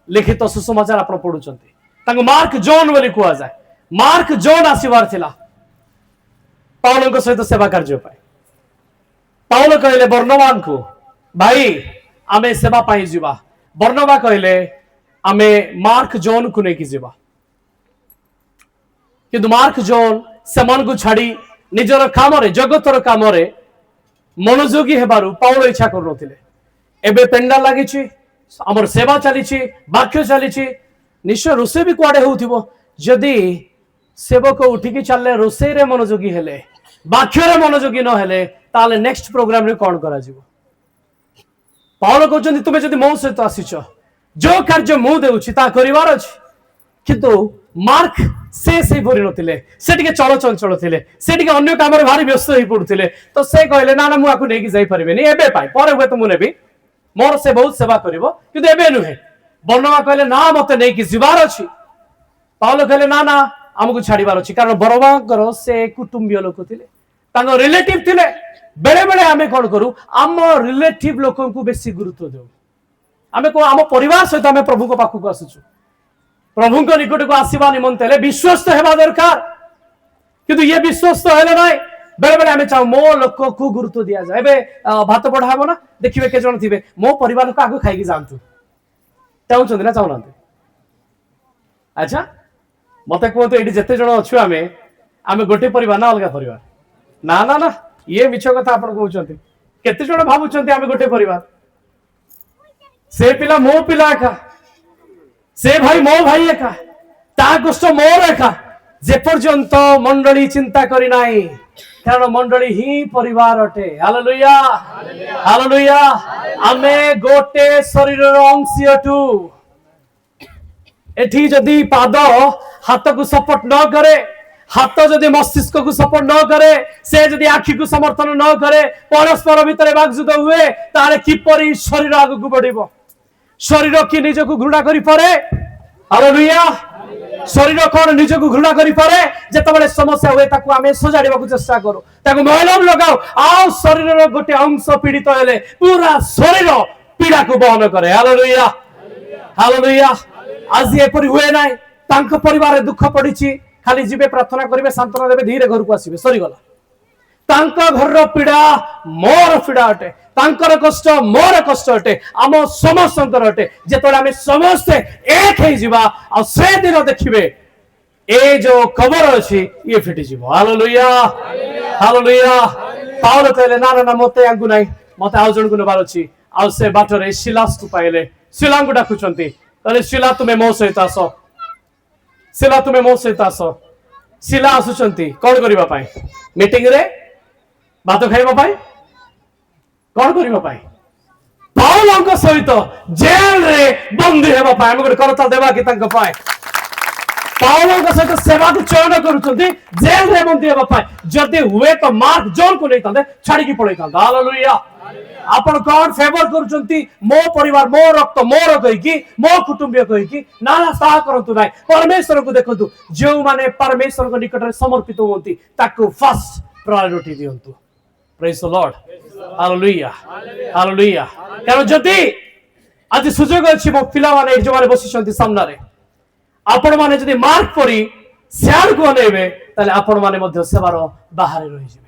लिखित सुसमाचार आपण पढुचंती तांको मार्क जॉन बोली कुआ जाय मार्क जॉन आसीवार थिला पाउल को सहित सेवा कार्य पाई पाउल कहले बर्नबान को भाई आमे सेवा पाई जीवा बर्नबा कहले आमे मार्क जॉन को नेकी जीवा কিন্তু মার্ক ଜନ୍ ସେମାନଙ୍କୁ ଛାଡି ନିଜର କାମରେ ଜଗତର କାମରେ ମନୋଯୋଗୀ ହେବାରୁ ପାଉଲ ଇଚ୍ଛା କରୁନଥିଲେ। ଏବେ ପେଣ୍ଡାଲ ଲାଗିଛି, ଆମର ସେବା ଚାଲିଛି, ବାକ୍ୟ ଚାଲିଛି, ନିଶ୍ଚୟ ରୋଷେଇ ବି କୁଆଡେ ହଉଥିବ। ଯଦି ସେବକ ଉଠିକି ଚାଲିଲେ, ରୋଷେଇରେ ମନୋଯୋଗୀ ହେଲେ, ବାକ୍ୟରେ ମନୋଯୋଗୀ ନ ହେଲେ, ତାହେଲେ ନେକ୍ସଟ ପ୍ରୋଗ୍ରାମରେ କଣ କରାଯିବ? ପାଉଲ କହୁଛନ୍ତି ତୁମେ ଯଦି ମୋ ସହିତ ଆସିଛ, ଯୋଉ କାର୍ଯ୍ୟ ମୁଁ ଦେଉଛି ତାହା କରିବାର ଅଛି। କିନ୍ତୁ ମାର୍କ ସେ ସେଇପରି ନଥିଲେ, ସେ ଟିକେ ଚଳଚଞ୍ଚଳ ଥିଲେ, ସେ ଟିକେ ଅନ୍ୟ କାମରେ ଭାରି ବ୍ୟସ୍ତ ହେଇ ପଡୁଥିଲେ। ତ ସେ କହିଲେ ନା ନା ମୁଁ ଆକୁ ନେଇକି ଯାଇପାରିବିନି ଏବେ ପାଇଁ, ପରେ ହୁଏତ ମୁଁ ନେବି, ମୋର ସେ ବହୁତ ସେବା କରିବ, କିନ୍ତୁ ଏବେ ନୁହେଁ। ବର୍ଣ୍ଣବା କହିଲେ ନା ମତେ ନେଇକି ଯିବାର ଅଛି। ପାଉଲ କହିଲେ ନା ନା ଆମକୁ ଛାଡିବାର ଅଛି, କାରଣ ବରବାଙ୍କର ସେ କୁଟୁମ୍ବୀୟ ଲୋକ ଥିଲେ, ତାଙ୍କ ରିଲେଟିଭ ଥିଲେ। ବେଳେ ବେଳେ ଆମେ କଣ କରୁ, ଆମ ରିଲେଟିଭ ଲୋକଙ୍କୁ ବେଶୀ ଗୁରୁତ୍ୱ ଦେଉ। ଆମେ କଣ ଆମ ପରିବାର ସହିତ ଆମେ ପ୍ରଭୁଙ୍କ ପାଖକୁ ଆସୁଛୁ, ପ୍ରଭୁଙ୍କ ନିକଟକୁ ଆସିବା ନିମନ୍ତେ ହେଲେ ବିଶ୍ୱସ୍ତ ହେବା ଦରକାର। କିନ୍ତୁ ଇଏ ବିଶ୍ୱସ୍ତ ହେଲେ ନାହିଁ। ବେଳେ ବେଳେ ଆମେ ଚାହୁଁ ମୋ ଲୋକକୁ ଗୁରୁତ୍ୱ ଦିଆଯାଏ। ଏବେ ଭାତ ବଢା ହବ ନା, ଦେଖିବେ କେତେ ଜଣ ଥିବେ ମୋ ପରିବାର ଲୋକ ଆଗ ଖାଇକି ଯାଆନ୍ତୁ, ଚାହୁଁଛନ୍ତି ନା ଚାହୁଁନାହାନ୍ତି? ଆଚ୍ଛା ମତେ କୁହନ୍ତୁ, ଏଇଠି ଯେତେ ଜଣ ଅଛୁ ଆମେ ଗୋଟେ ପରିବାର ନା ଅଲଗା ପରିବାର? ନା ନା ନା, ଇଏ ମିଛ କଥା ଆପଣ କହୁଛନ୍ତି। କେତେ ଜଣ ଭାବୁଛନ୍ତି ଆମେ ଗୋଟେ ପରିବାର? ସେ ପିଲା ମୋ ପିଲା ଏକା, ସେ ଭାଇ ମୋ ଭାଇ ଏକା, ତା କଷ୍ଟ ମୋର ଏକା, ଯେପର୍ଯ୍ୟନ୍ତ ମଣ୍ଡଳୀ ଚିନ୍ତା କରି ନାହିଁ। କାରଣ ମଣ୍ଡଳୀ ହିଁ ପରିବାର ଅଟେ। Hallelujah hallelujah. ଆମେ ଗୋଟେ ଶରୀରର ଅଂଶ ଅଟୁ। ଏଠି ଯଦି ପାଦ ହାତକୁ ସପୋର୍ଟ ନ କରେ, ହାତ ଯଦି ମସ୍ତିଷ୍କକୁ ସପୋର୍ଟ ନ କରେ, ସେ ଯଦି ଆଖିକୁ ସମର୍ଥନ ନ କରେ, ପରସ୍ପର ଭିତରେ ବାଗଯୁଦ୍ଧ ହୁଏ, ତାହେଲେ କିପରି ଶରୀର ଆଗକୁ ବଢିବ? ଶରୀର କି ନିଜକୁ ଘୃଣା କରିପାରେ? ହାଲେଲୁୟା। ଶରୀର କଣ ନିଜକୁ ଘୃଣା କରିପାରେ? ଯେତେବେଳେ ସମସ୍ୟା ହୁଏ ତାକୁ ଆମେ ସଜାଡ଼ିବାକୁ ଚେଷ୍ଟା କରୁ, ତାକୁ ମଲମ ଲଗାଉ, ଆଉ ଶରୀରର ଗୋଟେ ଅଂଶ ପୀଡ଼ିତ ହେଲେ ପୁରା ଶରୀର ପୀଡ଼ାକୁ ବହନ କରେ। Hallelujah hallelujah. ଆଜି ଏପରି ହୁଏ ନାହିଁ। ତାଙ୍କ ପରିବାରରେ ଦୁଃଖ ପଡିଛି, ଖାଲି ଯିବେ, ପ୍ରାର୍ଥନା କରିବେ, ସାନ୍ତ୍ୱନା ଦେବେ, ଧୀରେ ଘରକୁ ଆସିବେ, ସରିଗଲା। ତାଙ୍କ ଘରର ପୀଡ଼ା ମୋର ପୀଡ଼ା ଅଟେ, ତାଙ୍କର କଷ୍ଟ ମୋର କଷ୍ଟ ଅଟେ, ଆମ ସମସ୍ତଙ୍କର ଅଟେ। ଯେତେବେଳେ ଆମେ ସମସ୍ତେ ଏକ ହେଇଯିବା, ଆଉ ସେ ଦିନ ଦେଖିବେ ଏ ଯୋଉ କବର ଅଛି ଇଏ ଫିଟିଯିବ। Hallelujah hallelujah. ପାଉଲ କହିଲେ ନା ନା ନା ମତେ ୟାଙ୍କୁ ନାହିଁ, ମତେ ଆଉ ଜଣକୁ ନେବାର ଅଛି। ଆଉ ସେ ବାଟରେ ଶିଲାସକୁ ପାଇଲେ, ଶିଲାଙ୍କୁ ଡାକୁଛନ୍ତି, କହିଲେ ଶିଲା ତୁମେ ମୋ ସହିତ ଆସ, ଶିଲା ତୁମେ ମୋ ସହିତ ଆସ। ଶିଲା ଆସୁଛନ୍ତି କଣ କରିବା ପାଇଁ? ମିଟିଂରେ ଭାତ ଖାଇବା ପାଇଁ? କଣ କରିବା ପାଇଁ? ପାଉଲଙ୍କ ସହିତ ଜେଲରେ ବନ୍ଦୀ ହେବା ପାଇଁ। ଆମେ ଗୋଟେ କରତାଳ ଦେବା କି ତାଙ୍କ ପାଇଁ? ପାଉଲଙ୍କ ସହିତ ସେବାକୁ ଚୟନ କରୁଛନ୍ତି ଜେଲରେ ବନ୍ଦୀ ହେବା ପାଇଁ। ଯଦି ହୁଏ ତ ମାର୍କ ଜନ୍କୁ ନେଇଥାନ୍ତେ, ଛାଡିକି ପଳେଇଥାନ୍ତେ। ହାଲେଲୁୟା। ଆପଣ କଣ ଫେଭର କରୁଛନ୍ତି? ମୋ ପରିବାର, ମୋ ରକ୍ତ, ମୋର କହିକି, ମୋ କୁଟୁମ୍ବୀୟ କହିକି? ନା ନା, ତାହା କରନ୍ତୁ ନାହିଁ। ପରମେଶ୍ୱରକୁ ଦେଖନ୍ତୁ, ଯେଉଁମାନେ ପରମେଶ୍ୱରଙ୍କ ନିକଟରେ ସମର୍ପିତ ହୁଅନ୍ତି ତାକୁ ଫାଷ୍ଟ ପ୍ରାୟୋରିଟି ଦିଅନ୍ତୁ। ପ୍ରେଜ୍ ଦ ଲର୍ଡ। Hallelujah hallelujah. କାରଣ ଯଦି ଆଜି ସୁଯୋଗ ଅଛି, ମୋ ପିଲାମାନେ ଯୋଉମାନେ ବସିଛନ୍ତି ସାମ୍ନାରେ, ଆପଣ ମାନେ ଯଦି ମାର୍କ ପରି ସିଆଡକୁ ଅନେଇବେ, ତାହେଲେ ଆପଣ ମାନେ ମଧ୍ୟ ସେବାର ବାହାରେ ରହିଯିବେ।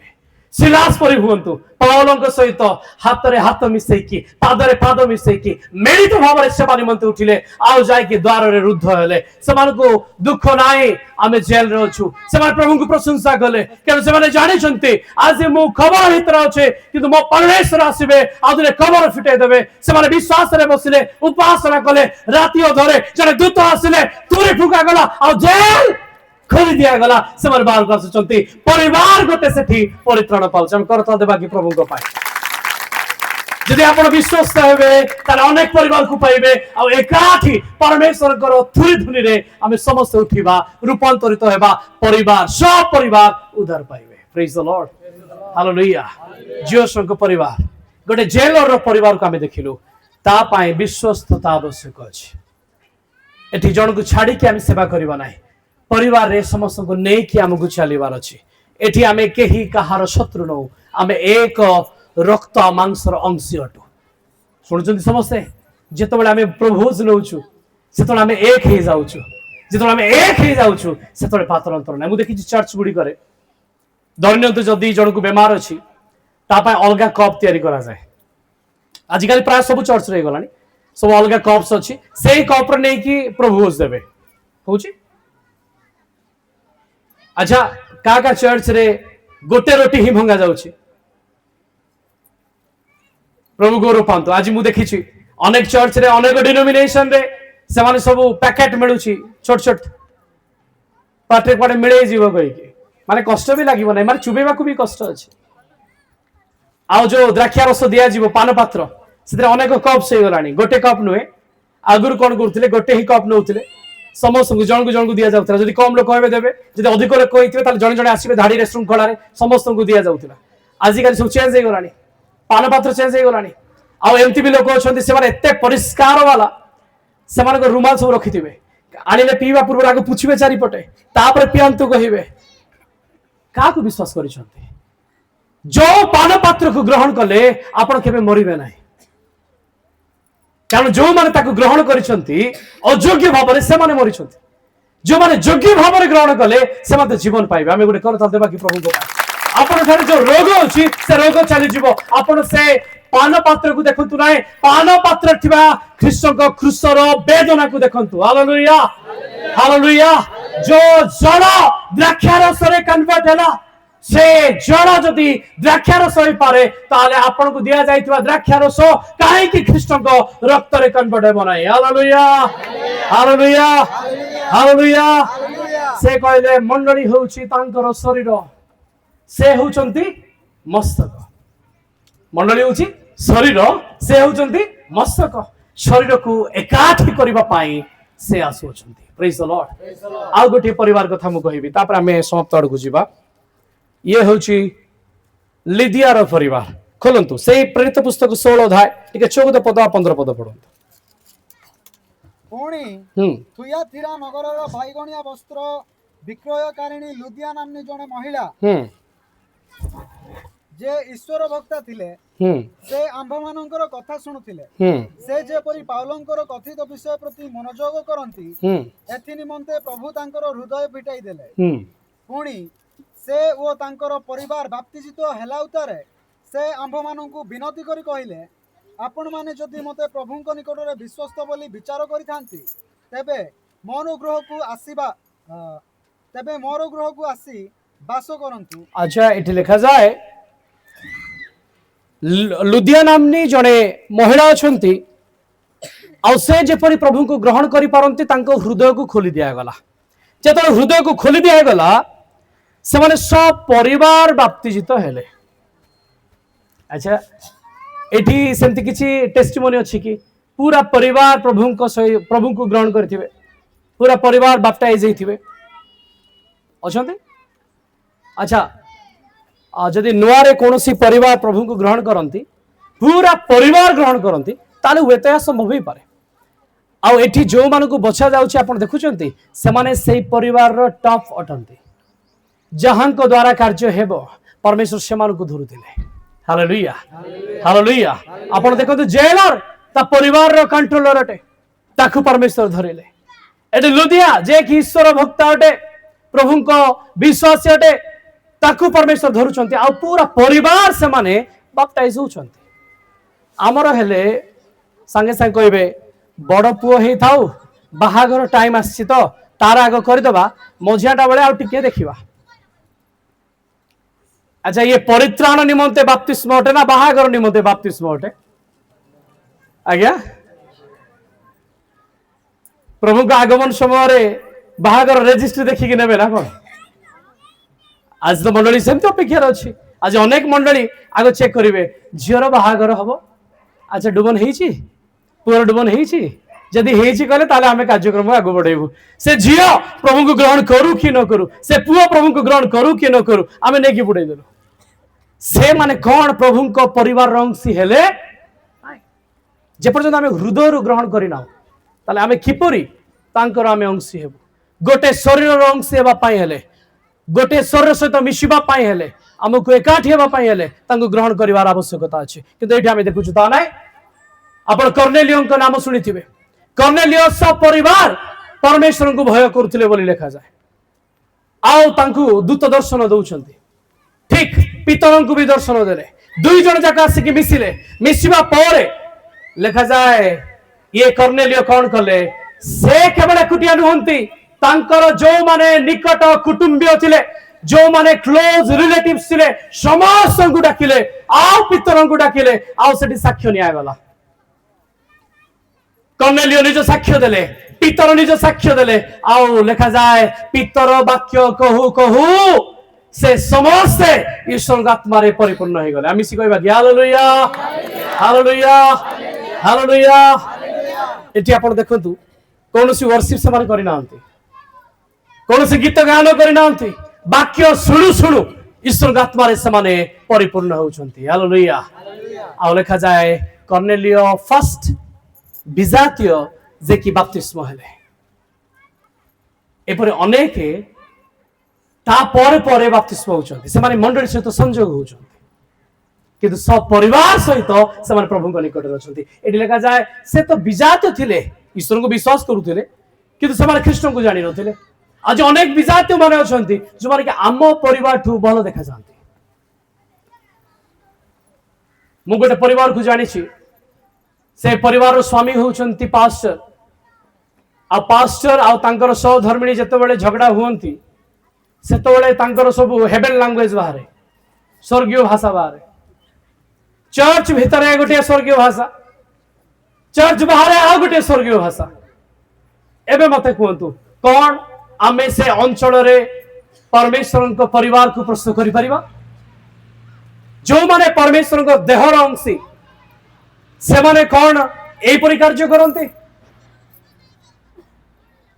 ଶିଲାସ ପରି ହୁଅନ୍ତୁ, ପାଉଲଙ୍କ ସହିତ ହାତରେ ହାତ ମିଶେଇକି, ପାଦରେ ପାଦ ମିଶେଇକି ମିଳିତ ଭାବରେ ସେବା ନିମନ୍ତେ ଉଠିଲେ, ଆଉ ଯାଇକି ଦ୍ୱାରରେ ରୁଦ୍ଧ ହେଲେ। ସେମାନଙ୍କୁ ଦୁଃଖ ନାହିଁ ଆମେ ଜେଲରେ ଅଛୁ, ସେମାନେ ପ୍ରଭୁଙ୍କୁ ପ୍ରଶଂସା କଲେ, କାରଣ ସେମାନେ ଜାଣିଛନ୍ତି ଆଜି ମୁଁ କବର ଭିତରେ ଅଛି, କିନ୍ତୁ ମୋ ପରମେଶ୍ୱର ଆସିବେ, ଆଉ ଦିନେ କବର ଫିଟେଇ ଦେବେ। ସେମାନେ ବିଶ୍ୱାସରେ ବସିଲେ, ଉପାସନା କଲେ, ରାତି ଅଧରେ ଜଣେ ଦୂତ ଆସିଲେ, ତୁରି ଫୁକା ଗଲା, ଆଉ ଜେଲ ଖୋଲି ଦିଆଗଲା। ସେମାନେ ବାହାରକୁ ଆସୁଛନ୍ତି, ପରିବାର ଗୋଟେ ସେଠି ପରିତ୍ରାଣ ପାଉଛି। ଆମେ କରତାଳ ଦେବା କି ପ୍ରଭୁଙ୍କ ପାଇଁ? ଯଦି ଆପଣ ବିଶ୍ୱସ୍ତ ହେବେ, ତାହେଲେ ଅନେକ ପରିବାରକୁ ପାଇବେ, ଆଉ ଏକାଠି ପରମେଶ୍ୱରଙ୍କର ଥୁରି ଧୁନିରେ ଆମେ ସମସ୍ତେ ଉଠିବା, ରୂପାନ୍ତରିତ ହେବା, ପରିବାର ସବ ପରିବାର ଉଦ୍ଧାର ପାଇବେ। ପ୍ରେଜ୍ ଦ ଲର୍ଡ ହାଲେଲୁୟା। ଜିଓସଙ୍କ ପରିବାର ଗୋଟେ ଜେଲର ପରିବାରକୁ ଆମେ ଦେଖିଲୁ, ତା ପାଇଁ ବିଶ୍ୱସ୍ତତା ଆବଶ୍ୟକ ଅଛି। ଏଠି ଜଣକୁ ଛାଡିକି ଆମେ ସେବା କରିବା ନାହିଁ, ପରିବାରରେ ସମସ୍ତଙ୍କୁ ନେଇକି ଆମକୁ ଚାଲିବାର ଅଛି। ଏଠି ଆମେ କେହି କାହାର ଶତ୍ରୁ ନଉ, ଆମେ ଏକ ରକ୍ତ ମାଂସର ଅଂଶ ଅଟୁ। ଶୁଣୁଛନ୍ତି ସମସ୍ତେ? ଯେତେବେଳେ ଆମେ ପ୍ରଭୋଜ ନେଉଛୁ, ସେତେବେଳେ ଆମେ ଏକ ହେଇଯାଉଛୁ। ଯେତେବେଳେ ଆମେ ଏକ ହେଇଯାଉଛୁ, ସେତେବେଳେ ପାତର ଅନ୍ତର ନାହିଁ। ମୁଁ ଦେଖିଛି ଚର୍ଚ୍ଚ ଗୁଡ଼ିକରେ, ଧରିନିଅନ୍ତୁ ଯଦି ଜଣକୁ ବେମାର ଅଛି, ତା ପାଇଁ ଅଲଗା କପ୍ ତିଆରି କରାଯାଏ। ଆଜିକାଲି ପ୍ରାୟ ସବୁ ଚର୍ଚ୍ଚରେ ହେଇଗଲାଣି, ସବୁ ଅଲଗା କପ୍ସ ଅଛି, ସେଇ କପ୍ରେ ନେଇକି ପ୍ରଭୋଜ ଦେବେ। ହଉଛି अच्छा का चर्च रे गोटे रोटी ही भंगा जाउछि प्रभु गौरव पांतु आज मु देखिछि अनेक चर्च रे अनेक डिनोमिनेशन रे से माने सब पैकेट मिलुछि छोट छोट पाटे पाटे मिले जीव कहि माने कष्ट भी लागिबो नै माने चुबेबा को भी कष्ट अछि आ जो द्राक्षा रस दिया जीव पान पात्र से अनेक कप से गलानी गोटे कप नुहे आगुर कौन करते गोटे ही कप नौते समस्त जन को दिया जाता जब कम लोक हे देवे जब अधिक लोक होते जड़े जड़े आसवे धाड़ी श्रृंखला समस्त को दिया जाता आजिकल सब चेंज हो गलानी पान पात्र चेंज हो गलानी आमती भी लोक अच्छा से परिष्कार वाला से रुमाल सब रखि थे आनिले पीवा पूर्व आगे पुछे चारिपटे तापर पिंतु कहे क्या विश्वास कर जो पान पात्र को ग्रहण कले आपण केबे मरिबे नाही कारण जो माने ताको ग्रहण करिसंती अयोग्य भाव से माने मरिसंती जो माने योग्य भाव ग्रहण कले से माने जीवन पाइबे आमे गुटे करता देबा कि प्रभु को आपण थारे जो रोग अछि से रोग चली जीवो आपण से पान पात्र को देखंतु नाही पान पात्र थिबा ख्रीष्ट को क्रूसर वेदना को देखंतु हालेलुया हालेलुया जो जड़ द्राक्षारस रे कन्वर्ट हैला से जड़ जदि द्राक्षारस हो पारे ताले आपण को दिया जाइतबा द्राक्षारस काहे कि ख्रीष्ट को रक्त रे कन्वर्ट हे बनाई हालेलुया हालेलुया हालेलुया से कहले मंडली होउची तांकर शरीर से होउचंती मस्तक मंडली होउची शरीर से होउचंती मस्तक शरीर को एकाठी करबा पाई से आसुचंती प्रेज द लॉर्ड आ गोटे परिवार कथा मु कहिबी तापर हमें समाप्त आड़ को जीवा ये होची लिदिया रो परिवार खोलंतु से प्रेरित पुस्तक 16 अध्याय ठीक है 14 पद 15 पद पढंतु पुणी थुयाथिरा नगरर भाईगणिया वस्त्र विक्रयकारिणी लुदिया नामनी जने महिला जे ईश्वर भक्ता थिले से आंभ मानकर कथा शुणुथिले से जेपरि पाउलंकर कथित विषय प्रति मनोयोग करंती एथि निमंते प्रभु तांकर हृदय पिटाई देले पुणी से ओ तांकर परिवार बाप्तिजित हेला उतारे से आंभ मानकु विनती करी कहिले आपण माने जदि मते प्रभुंक निकटरे विश्वस्त बोली विचार करिथांती तेबे मोर गृह को आसी बास करंतु अच्छा एठी लिखा जाए लुदिया नामनी जड़े महिला अछंती आ से जेपरि प्रभु को ग्रहण करि पारंती तांको हृदय को खोली दिया गला जेतो हृदय को खोली दिया गला से माने सब परिवार बाप्तिजित हेले अच्छा एठी सेमति किछि टेस्टिमोनी अछि कि पूरा परिवार प्रभु को ग्रहण करथिबे पूरा परिवार बाप्टाइज हेथिबे अछंती अच्छा जदि नुआरे कोनोसी परिवार प्रभु को ग्रहण करंती पूरा परिवार ग्रहण करंती ताले हुए तो संभव ही पारे आ एठी जो मान को बचा जाउछि आपण देखुचंती से माने सेही परिवार रो टॉप अटंती जहां को द्वारा कार्य हेबो परमेश्वर से मान को धरुतिले हालेलुया हालेलुया आपण देखंतु जेलर ता परिवार रो कंट्रोलर अटे ताकू परमेश्वर धरिले एठी लुदिया जे कि ईश्वर भक्त अटे प्रभु को विश्वास अटे ताकू परमेश्वर धरुचंती आ पूरा परिवार से माने बाप्टाइज होचंती आमर हेले संगे संगे कहबे बड़ पुओ हे थाउ बाहागर टाइम आसी तो तार आग कर दबा मझियाटा बेले आ टिके देखिबा अच्छा ये परित्राण निमंते बाप्तिस्म अटे ना बाहागर निमंते बाप्तिस्म अटे आज्ञा प्रभु का आगमन समय बाहागर रजिस्ट्री देखिक नेबे ना कोन आज तो मंडली सेमती अपेक्षा अच्छी आज अनेक मंडली आग चेक करेंगे झीर बाहागर हम अच्छा डुबन होती पुअर डुबन होती जदि कहले ताले आमे कार्यक्रम आगु बढ़ेबू से झील प्रभु को ग्रहण करू कि न करू से पुओ प्रभु को ग्रहण करू कि न करू आमे नहीं बुड़े देलु से माने कौन प्रभु को परिवार अंशी हेले जे पर्यंत आमे हृदय ग्रहण करिना ताले आमे किपरि तांकर आमे अंशी हेबू गोटे शरीर अंशी हेबा पाई हेले गोटे शरीर सहित मिशिबा पाई हेले आमको एकाठी हेबा पाई हेले तांको ग्रहण करिवार आवश्यकता अछि किंतु एठी आमे देखुछु ता नै आपण कर्नेलियो को नाम सुनिथिबे कर्नेलियो सब परिवार परमेश्वर को भय करथिले बोली लिखा जाए आउ तांको दूत दर्शन दउछंती ठीक पितरन को भी दर्शन देले दुई जन जाका आसिक मिसिले मिसिबा परे लिखा जाए ये कर्नेलियो कौन कले से केवल एकुटिया नुहंती तांकर जो माने निकट कुटुंबीय थिले जो माने क्लोज रिलेटिव्स थिले समस्त को डाकिले आउ पितर को डाकिले आउ सेठी साक्ष्य निया गला कर्नेलियो निज साक्ष्य देले पितर निज साक्ष्य देले आउ लेखा जाए पितर वाक्य कहू कहू से समस्त ईश्वर आत्मा रे परिपूर्ण हो गले आमी सी कहबा हालेलुया हालेलुया हालेलुया एटी आपण देखंतु कोनोसी वर्शिप समान करि नांती कोनोसी गीत गान करि नांती वाक्य सुनु सुनु ईश्वर आत्मा रे समान परिपूर्ण होउछंती हालेलुया आ लेखा जाए कर्नेलियो फर्स्ट विजातीय जे कि बपतिस्म हेले एपरे अनेक ता परे परे बपतिस्म होउछंती से माने मंडली सहित संयोग होउछंती किंतु सब परिवार सहित से माने प्रभु को निकट रहछंती एडी लेखा जाए से तो विजातीय थिले ईश्वर को विश्वास करूथिले किंतु से माने ख्रीष्ट को जानि नथिले आज अनेक विजातीय माने अछंती जो माने कि आम परिवार ठू भलो देखा जांती मु गोटे परिवार को जानि छी से परिवार स्वामी होउछंती पास्टर आ पास्टर आ तांकर सहधर्मिणी जेतेबेले झगड़ा हुअंती सेतेबेले तांकर सब हेबेन लैंग्वेज बाहरे स्वर्गीय भाषा बाहरे चर्च भितर गोटे स्वर्गीय भाषा चर्च बाहर आ गोटे स्वर्गीय भाषा एबे मते कहतु कौन आमे से अंचल रे परमेश्वर को परिवार को प्रस्तुत करि परिबा जो माने परमेश्वर को देहर अंशी से माने कौन एई परि कार्य करंते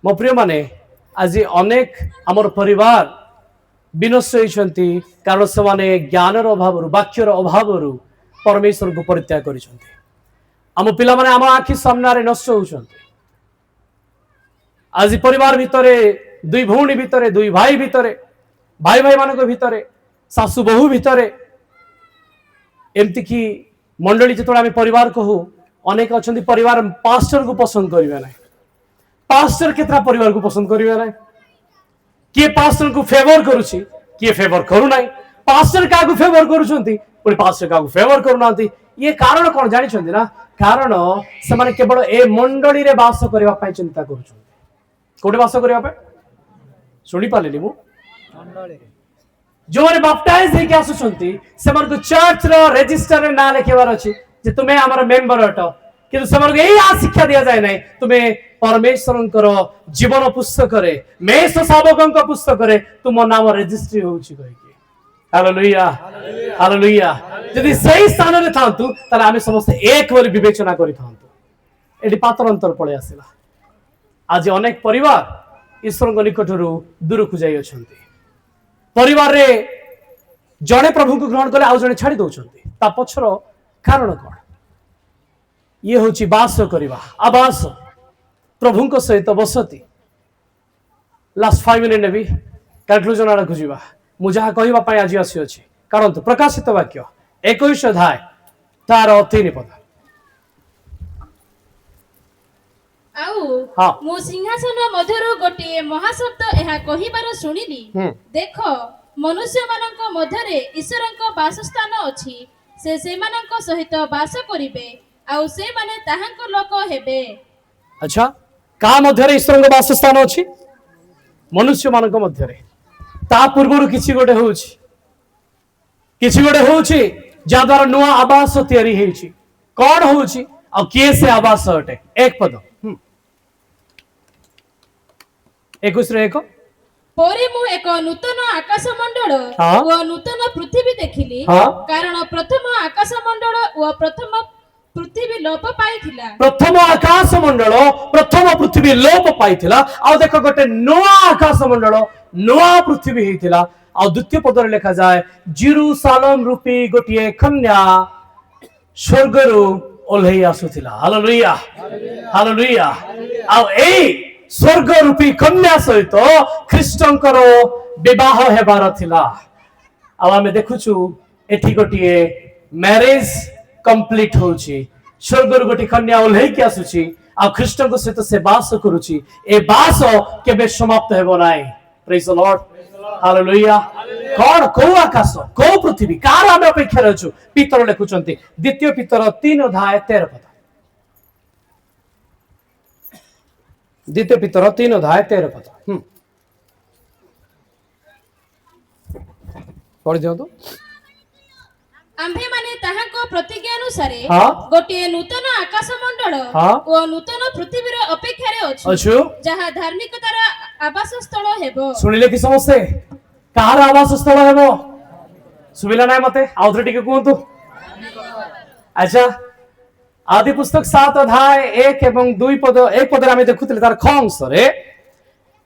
मो प्रिय माने आज अनेक आमर परिवार विनष्ट होइछंती कारण से माने ज्ञानर अभाव वाक्यर अभाव परमेश्वर को परित्याग करिसंती आम पिला माने आम आखि सामने रे नष्ट होउछंती आज परिवार भितरे दुई भौणी भितरे दुई भाई भितरे भाई भाई मानक भितरे सासु बहु भितरे एमती की मंडली जो आम परिवार कहू अनेक अच्छा परिवार पास्टर को पसंद करेंगे ना पास्टर केतरा परिवार को पसंद करेंगे ना किए पास्टर को फेवर करुछि किए फेवर करू ना पास्टर क्या फेवर करुछंती पुणी पास्टर क्या फेवर करू ना ये कारण कौन जानी ना कारण से माने केवल ए मंडली रे वास करबा पई चिंता करुछंती कोठे वास करबा पई सुनी पालेनी मु मंडली जो माने बैप्टाइज हे के आसुछंती से मन को चर्च रो रजिस्टर रे ना लिखेबार अछि जे तुमे हमर मेंबर अट किंतु से मन को एई आ शिक्षा दिया जाय नै तुमे परमेश्वरंकर जीवन पुस्तक रे मेष शावकंक पुस्तक रे तुम नाम रजिस्ट्री होउछि कहि के हालेलुया हालेलुया यदि सही स्थान रे थांतु ताले आमे समस्त एक बोली विवेचना करि थांतु एडी पातरंतर पळे आसिला आज अनेक परिवार ईश्वर को निकटरू दूर को जाई अछंती परिवार रे जड़े प्रभु को ग्रहण कले आउ जड़े छाड़ी दौरान ता पछर कारण कौन ये हूँ बास करवा आवास प्रभु को सहित बसती लास्ट 5 मिनिट नेबी कनक्लूजन आड़ को जीवा मु जहाँ कहवाई आज आसी कारण तो प्रकाशित वाक्य 21 अध्याय तार 3 पद आउ मो सिंहासन मध्यरु गोटे महाशब्द एहा कहिबार सुनिली देख मनुष्य मानक मध्यरे ईश्वरक वासस्थान अछि से मानक सहित वास करिवे आउ से माने ताहांक लोक हेबे अच्छा का मध्यरे ईश्वरक वासस्थान अछि मनुष्य मानक मध्यरे ता पूर्वरु किछि गोटे होउछि जा द्वारा नुआ आवास तयारी हेछि कोन होउछि आ के से आवास अटे एक पद 21 रे 1 परे मु एक नूतन आकाश मंडल व नूतन पृथ्वी देखिली कारण प्रथम आकाश मंडल व प्रथम पृथ्वी लोप पाइथिला प्रथम आकाश मंडल प्रथम पृथ्वी लोप पाइथिला आ देखो गोटे नवा आकाश मंडल नवा पृथ्वी हेतिला आ द्वितीय पद रे लिखा जाय जेरूसालेम रूपी गोटिए कन्या स्वर्गरु ओल्हेई आसुथिला हालेलुया हालेलुया आ ए स्वर्ग रूपी कन्या सहित ख्रीष्टंकर विवाह हेबार थिला आ आमे देखुछु एठी गोटिए मैरिज कंप्लीट होउची स्वर्ग गोटी कन्या ओल्हेई के आसुची आ ख्रीष्टंक सहित से वास करूची ए वास केबे समाप्त हेबो नाइ प्रेज द लॉर्ड हालेलुया कौन को आकाश को पृथ्वी कार आमे अपेक्षा रहछु पीतर लेखुचंती द्वितीय पीतर 3 अध्याय 13 पद द्वितीय पितर 3:13 पढ़ी दियंतु। आम्भे माने ताहाको प्रतिज्ञा अनुसारे हाँ। गोटे नूतन आकाश मंडल हाँ। ओ नूतन पृथ्वीर अपेक्षा रे अछि अच्छु जहा धार्मिकतार आवास स्थल हेबो। सुनिले कि समस्ते कहार आवास स्थल हेबो सुबिला नाय मते आउथरे टिके कहंतु। अच्छा आदि पुस्तक 7 अध्याय 1 एवं 2 पद 1 पदरे आमे देखुतले तार ख अंशरे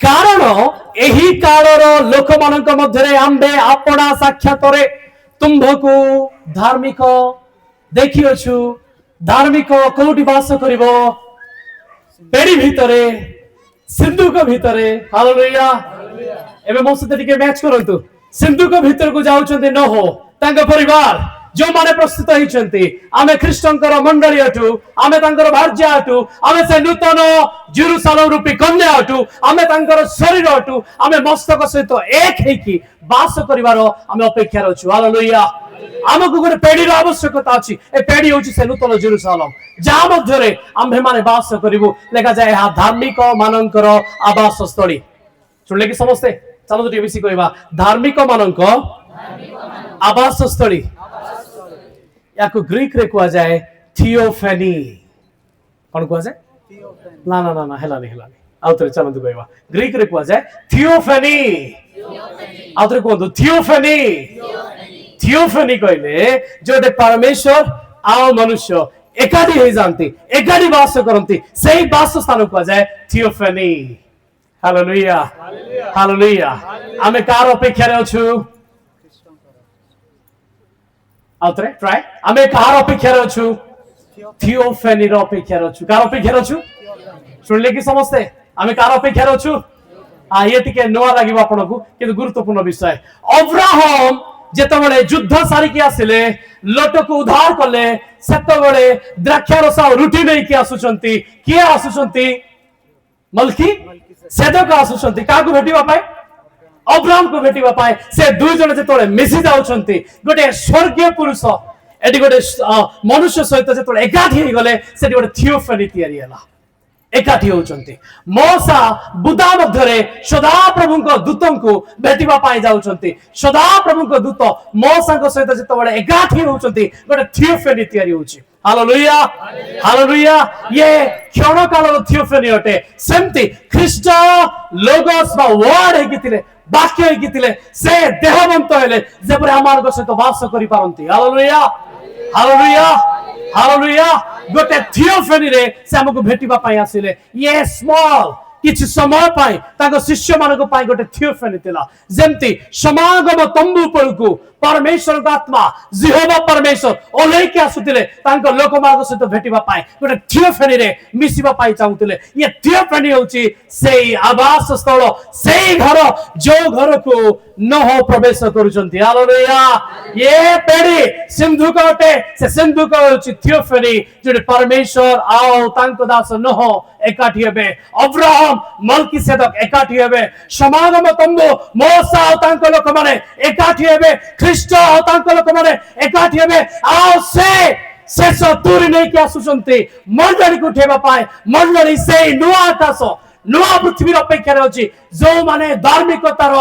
कारण एही कालर लोक मानक मध्यरे आम्बे आपणा साक्षातरे तुम्भको धार्मिक देखियोछु धार्मिक कोठी वास करिवो पेड़ी भितरे सिंधुक भितरे हालेलुया एबे मो सते टिके मैच करंतु सिंधुक भितर को जाउछन्ते न हो तांग परिवार जो माने प्रस्तुत होइछन्ते आमे ख्रीष्टंकर मंडली अटु आमे तांकर भार्या अटु आमे से नूतन जेरुसालेम रूपी कन्या अटु आमे तांकर शरीर अटु आमे मस्तक सहित एक हेकी वास करिवार आमे अपेक्षा रछु हालेलुया आमको गोटे पेढ़ीर आवश्यकता अछि ए पेढ़ी होछि से नूतन जेरुसालेम जा मध्यरे आम्भे माने वास करिवु लेखा जाय हा धार्मिक मानकर आवास स्थली सुनले कि समस्ते चलो तो टीवीसी कहबा धार्मिक मानक आवास स्थली याको ग्रीक रे कुआ जाए थियोफेनी कोन कुआ जाए ना ना ना ना हेलानी आउतरे चलो तो कहबा ग्रीक रे कुआ जाए थियोफेनी आउतरे कोन थियोफेनी थियोफेनी कहले जोटे परमेश्वर आ मनुष्य एकाठी हो जानती एकाठी वास करती सही वास स्थान को जाए थियोफेनी हालेलुया हालेलुया आमे कार अपेक्षा रे अछु आउतरे ट्राई आमे कार अपेक्षा रे अछु थियोफेनी रो अपेक्षा रे अछु कार अपेक्षा रे अछु सुनले कि समस्ते आमे कार अपेक्षा रे अछु आ ये टिके नवा लागिबो आपनको किंतु गुरुत्वपूर्ण विषय अब्राहम जेतबेले युद्ध सारिकी आसिले लोट को उद्धार कले सेतबेले द्राक्षारस रुटी नै कि आसुचंती किए आसुचंती मलकी सेदक आसुचंती काको भेटिबा पाए अब्राहम को भेटिबा पाए से दुई जन जेतबेले मिसि जाउचंती गोटे स्वर्गीय पुरुष एटी गोटे मनुष्य सहित जेतबेले एकाठी हे गले सेटी गोटे थियोफेनी तयारी हला एकाठी होउचंती मोसा बुदा मध्यरे सदा प्रभु को दूतों को भेटिबा पाई जाउचंती सदा प्रभु को दूत मोसा को सहित जेतबेले एकाठी होउचंती गोटे थियोफेनी तयारी होउची हालेलुया हालेलुया ये क्षण कालर थियोफेनी अटे सेमती ख्रीष्ट लोगोस बा वर्ड हेकितिले वाक्य हेकितिले से देहवंत हेले जेपरे आमार को सहित वास करि पारंती हालेलुया हालेलुया हालेलुया गोटे थियोफेनी रे से हमको भेटिबा पाई आसिले ये स्मॉल किछि समय पाई ताको शिष्य मानको पाई गोटे थियोफेनी तिला जेमती समागम तंबू परकु परमेश्वर का आत्मा जिहोवा परमेश्वर ओले के आसुतिले तांको लोक मार्ग सहित भेटिबा पाई गोटे थियोफेनी रे मिसिबा पाई चाहुतिले ये थियोफेनी होची सेई आवास स्थल सेई घर जो घर को नह प्रवेश करूचंती हालेलुया ये पेड़ी सिंधु कोटे से सिंधु को होची थियोफेनी जे परमेश्वर आओ तांको दास नह एकाठी हेबे अब्राहम मलकीसेदक एकाठी हेबे समागम तंबू मोसा तांको लोक माने एकाठी हेबे ख्रीष्ट तांको लोक माने एकाठी हेबे आओ से शेष तुरी नै कि आसुचंती मंडली को उठेबा पाए मंडली से नुआ आकाश नुआ पृथ्वी अपेक्षा रे अछि जो माने धार्मिकतार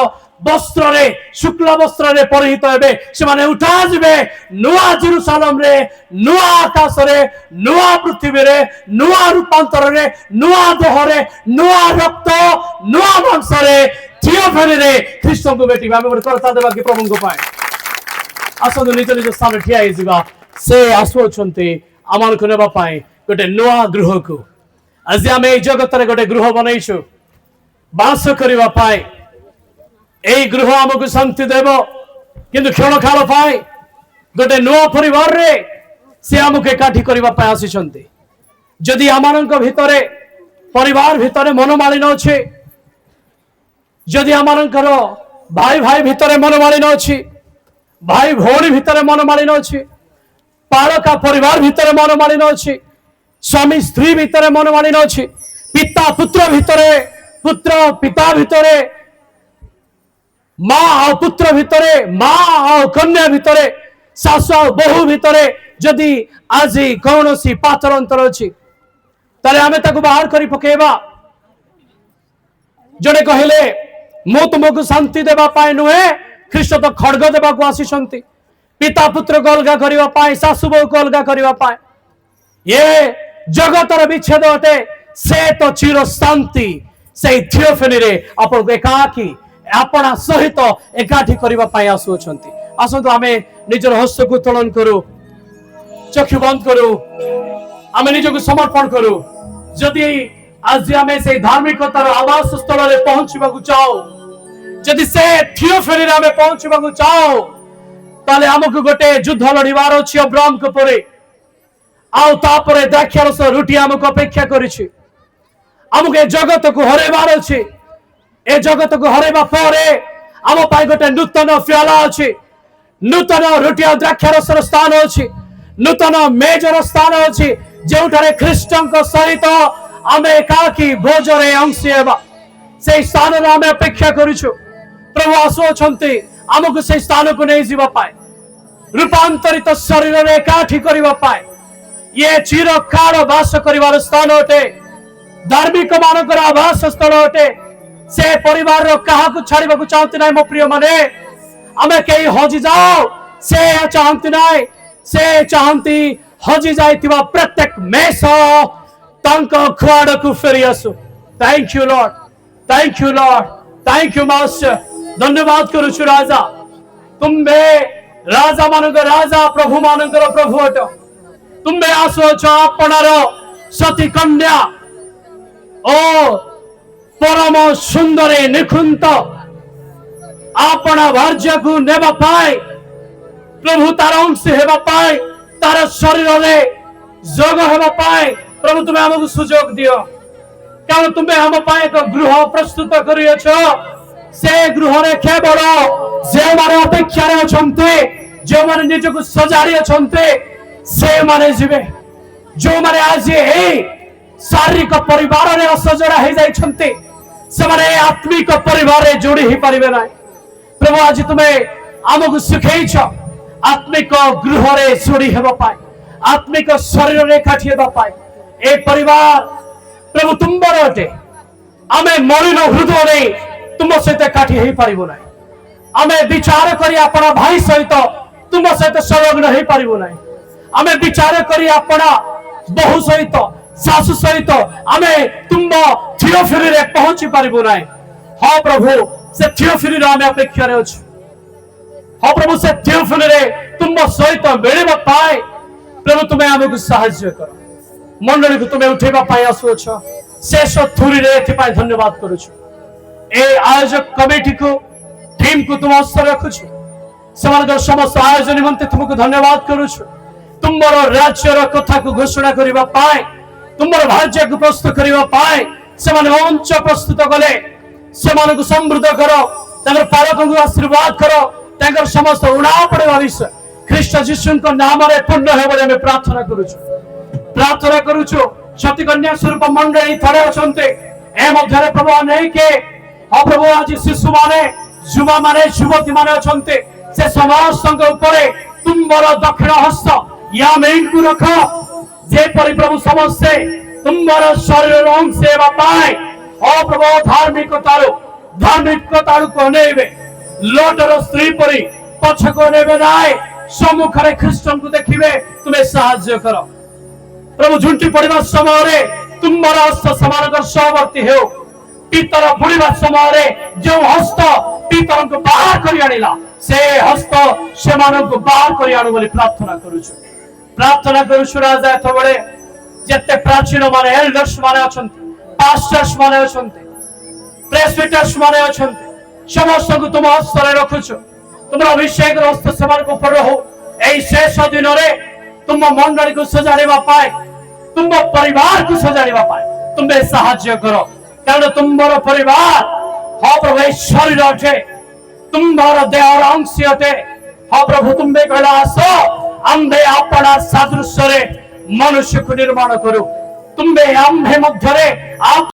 वस्त्र रे शुक्ल वस्त्र रे परिहित हेबे से माने उठा जिवे नुआ जेरुसालेम रे नुआ आकाश रे नुआ पृथ्वी रे नुआ रूपांतर रे नुआ देह रे नुआ रक्त नुआ मांस रे थियोफेनी रे ख्रीष्ट को बेटी हम गोटे करता देबा कि प्रभु को पाए आसो निज निज स्थान ठिया हे जिबा से आसुछंती आमान को नेबा पाए गोटे नुआ गृह को आज हम ए जगत रे गोटे गृह बनैछु वास करिवा पाए ए गृह हमको शांति देव किंतु क्षण काल पाए गोटे नुआ परिवार रे से हमको एकाठी करबा पाए आसीछंती जदि आमानक भितरे परिवार भितरे मनोमालिन अछि जदि आमानकर भाई भाई भितरे मनोमालिन अछि भाई भौणी भितरे मनोमालिन अछि पालका परिवार भितरे मनोमालिन अछि स्वामी स्त्री भितरे मनोमालिन अछि पिता पुत्र भितरे पुत्र पिता भितरे माँ और पुत्र भितरे माँ और कन्या भितरे सासु और बहु भितरे जदि आज कौन सी पातर अंतर अच्छी ताले आमे ताको बाहर करी पकेबा जड़े कहले मु तुमको शांति देवा पाए नुहे ख्रीष्ट तो खड़ग देवा को आसी पिता पुत्र को अलग करने सासु बहु को अलग करने ये जगतर विच्छेद अटे से तो चिर शांति से थियोफेनी रे आपन एकाकी अपना सहित एकाठी करने आसुंट आसतु आम निजर हस्त को उत्तोलन करू चक्षु बंद करू आम निजक समर्पण करू जदि आज आम से धार्मिकतार आवास स्थल में पहुंचा चाहू जदि से थियोफेनी आम पहुंचा चाहू ताले आमको गोटे युद्ध लड़ार अच्छी अब्राहम को परे आउे द्राक्षारस रुटी आमको अपेक्षा करिछि आमको ए जगत को हरैबार अछि ए जगत को हरैबा परे आम पाई गोटे नूतन प्याला अछि नूतन रुटी और द्राक्षारसर स्थान अछि नूतन मेजर स्थान अछि जोठारे ख्रीष्टन सहित आम एकाकी भोजरे अंशी हेबा से स्थान आम अपेक्षा करिछु प्रभु आसुछंती आमको से स्थान को नहीं जीवा पाए रूपांतरित शरीर में एकाठी करबा पाए ये चिरकाल वास करिवार स्थान अटे धार्मिक मानकर आवास स्थल अटे से परिवार रो कहा को छाड़िबा को चाहते ना मो प्रिय माने आमे कई हजि जाओ से चाहते ना से चाहती हजि जाइतिबा प्रत्येक मेष तांको खुआड़ को फेरी आसु thank you Lord thank you master धन्यवाद करुछु राजा तुम्बे राजा मानक राजा प्रभु मानक प्रभु अट तुम्बे आसुछ आपणार सती कन्या ओ परम सुंदर निखुंत आपना भार्य को नेबा पाए प्रभु तार अंश हेबा पाए तार शरीर में जोग हेबा पाए प्रभु तुम्हें हमको सुजोग दियो कारण तुम्हें हम पाए एक गृह प्रस्तुत करियछ से गृह रे केवल जे माने अपेक्षा रे अछंते जो माने निजको सजारी अछंते से माने जीवे जो माने आज हे शारीरिक परिवार रे असजड़ा हे जाई छंते से माने आत्मिक परिवार रे जोड़ी ही परिबे ना प्रभु आज तुम्हें हमको सिखैछ आत्मिक गृह रे जोड़ी हेबा पाए आत्मिक शरीर रे काठी हेबा पाए ए परिवार प्रभु तुमबर अटे आमे मलिन हृदय रे तुम सहित काठी हो पारिबो ना आमे विचार करी अपना भाई सहित तुम सहित संलग्न हो पारिबो ना आमे विचार करी अपना बहु सहित सासु सहित आमे तुम थियोफेनी रे पहुंची पारिबो ना हां प्रभु से थियोफेनी रे आमे अपेक्षा रे अछि हां प्रभु से थियोफेनी रे तुम सहित मिलबा पाए प्रभु तुम्हें हमको सहायता करो मंडली को तुम्हें उठेबा पाए आसुछ शेष थुरी रे एथि धन्यवाद करूछु ए आयोजक कमिटी को टीम को तुम हस्ते रखुछ सेमानकर समस्त आयोजन निमंते तुमको धन्यवाद करूछु तुमर राज्य रो कथा को घोषणा करिबा पाए तुमर भाग्य को प्रस्तुत करिबा पाए सेमाने मंच प्रस्तुत कले सेमानकु समृद्ध करो ताकर पालक को आशीर्वाद करो ताकर समस्त उणा पड़े भविष्य ख्रीष्ट जीशु को नाम रे पूर्ण हेबो हमें प्रार्थना करूछु सती कन्या स्वरूप मंडली थड़े अछंते ए मध्यरे प्रभु नहीं के प्रभु आज शिशु माने युवा माने युवती माने अछंते से समस्त ऊपर तुमर दक्षिण हस्त या मेन को रख जे परि प्रभु समस्त तुमर शरीर अंश सेवा पाए प्रभु धार्मिकतारू को नेबे लोटर स्त्री परि पछ को नेबे नाय सम्मुख रे ख्रीष्टन को देखिबे तुम्हें सहायता करो प्रभु झुंटी पड़वा समय तुमर हस्त समानकर सहवर्ती हो पितर बुड़वा समय जो हस्त पितर को बाहर कर आनिला से हस्त से बाहर कर आनु बोली प्रार्थना करूछु राजा एतबेले जते प्राचीन माने एल्डर्स माने अछंती पास्टर्स माने अछंती प्रेस्बिटर्स माने अछंती समस्त को तुम हस्त रे रखुछु तुम अभिषेक हस्त समान को ऊपर हो एई शेष दिन रे तुम मंडली को सजाड़वा पाए तुम परिवार को सजाड़वा पाए तुम्हें सहायता करो कारण तुम्हारा परिवार हाँ प्रभु शरीर अटे तुम्हारा देहर अंश अटे हाँ प्रभु तुम्हें कहला आसो आंबे अपना सादृश्य मनुष्य को निर्माण करो तुम्हें आंबे मध्य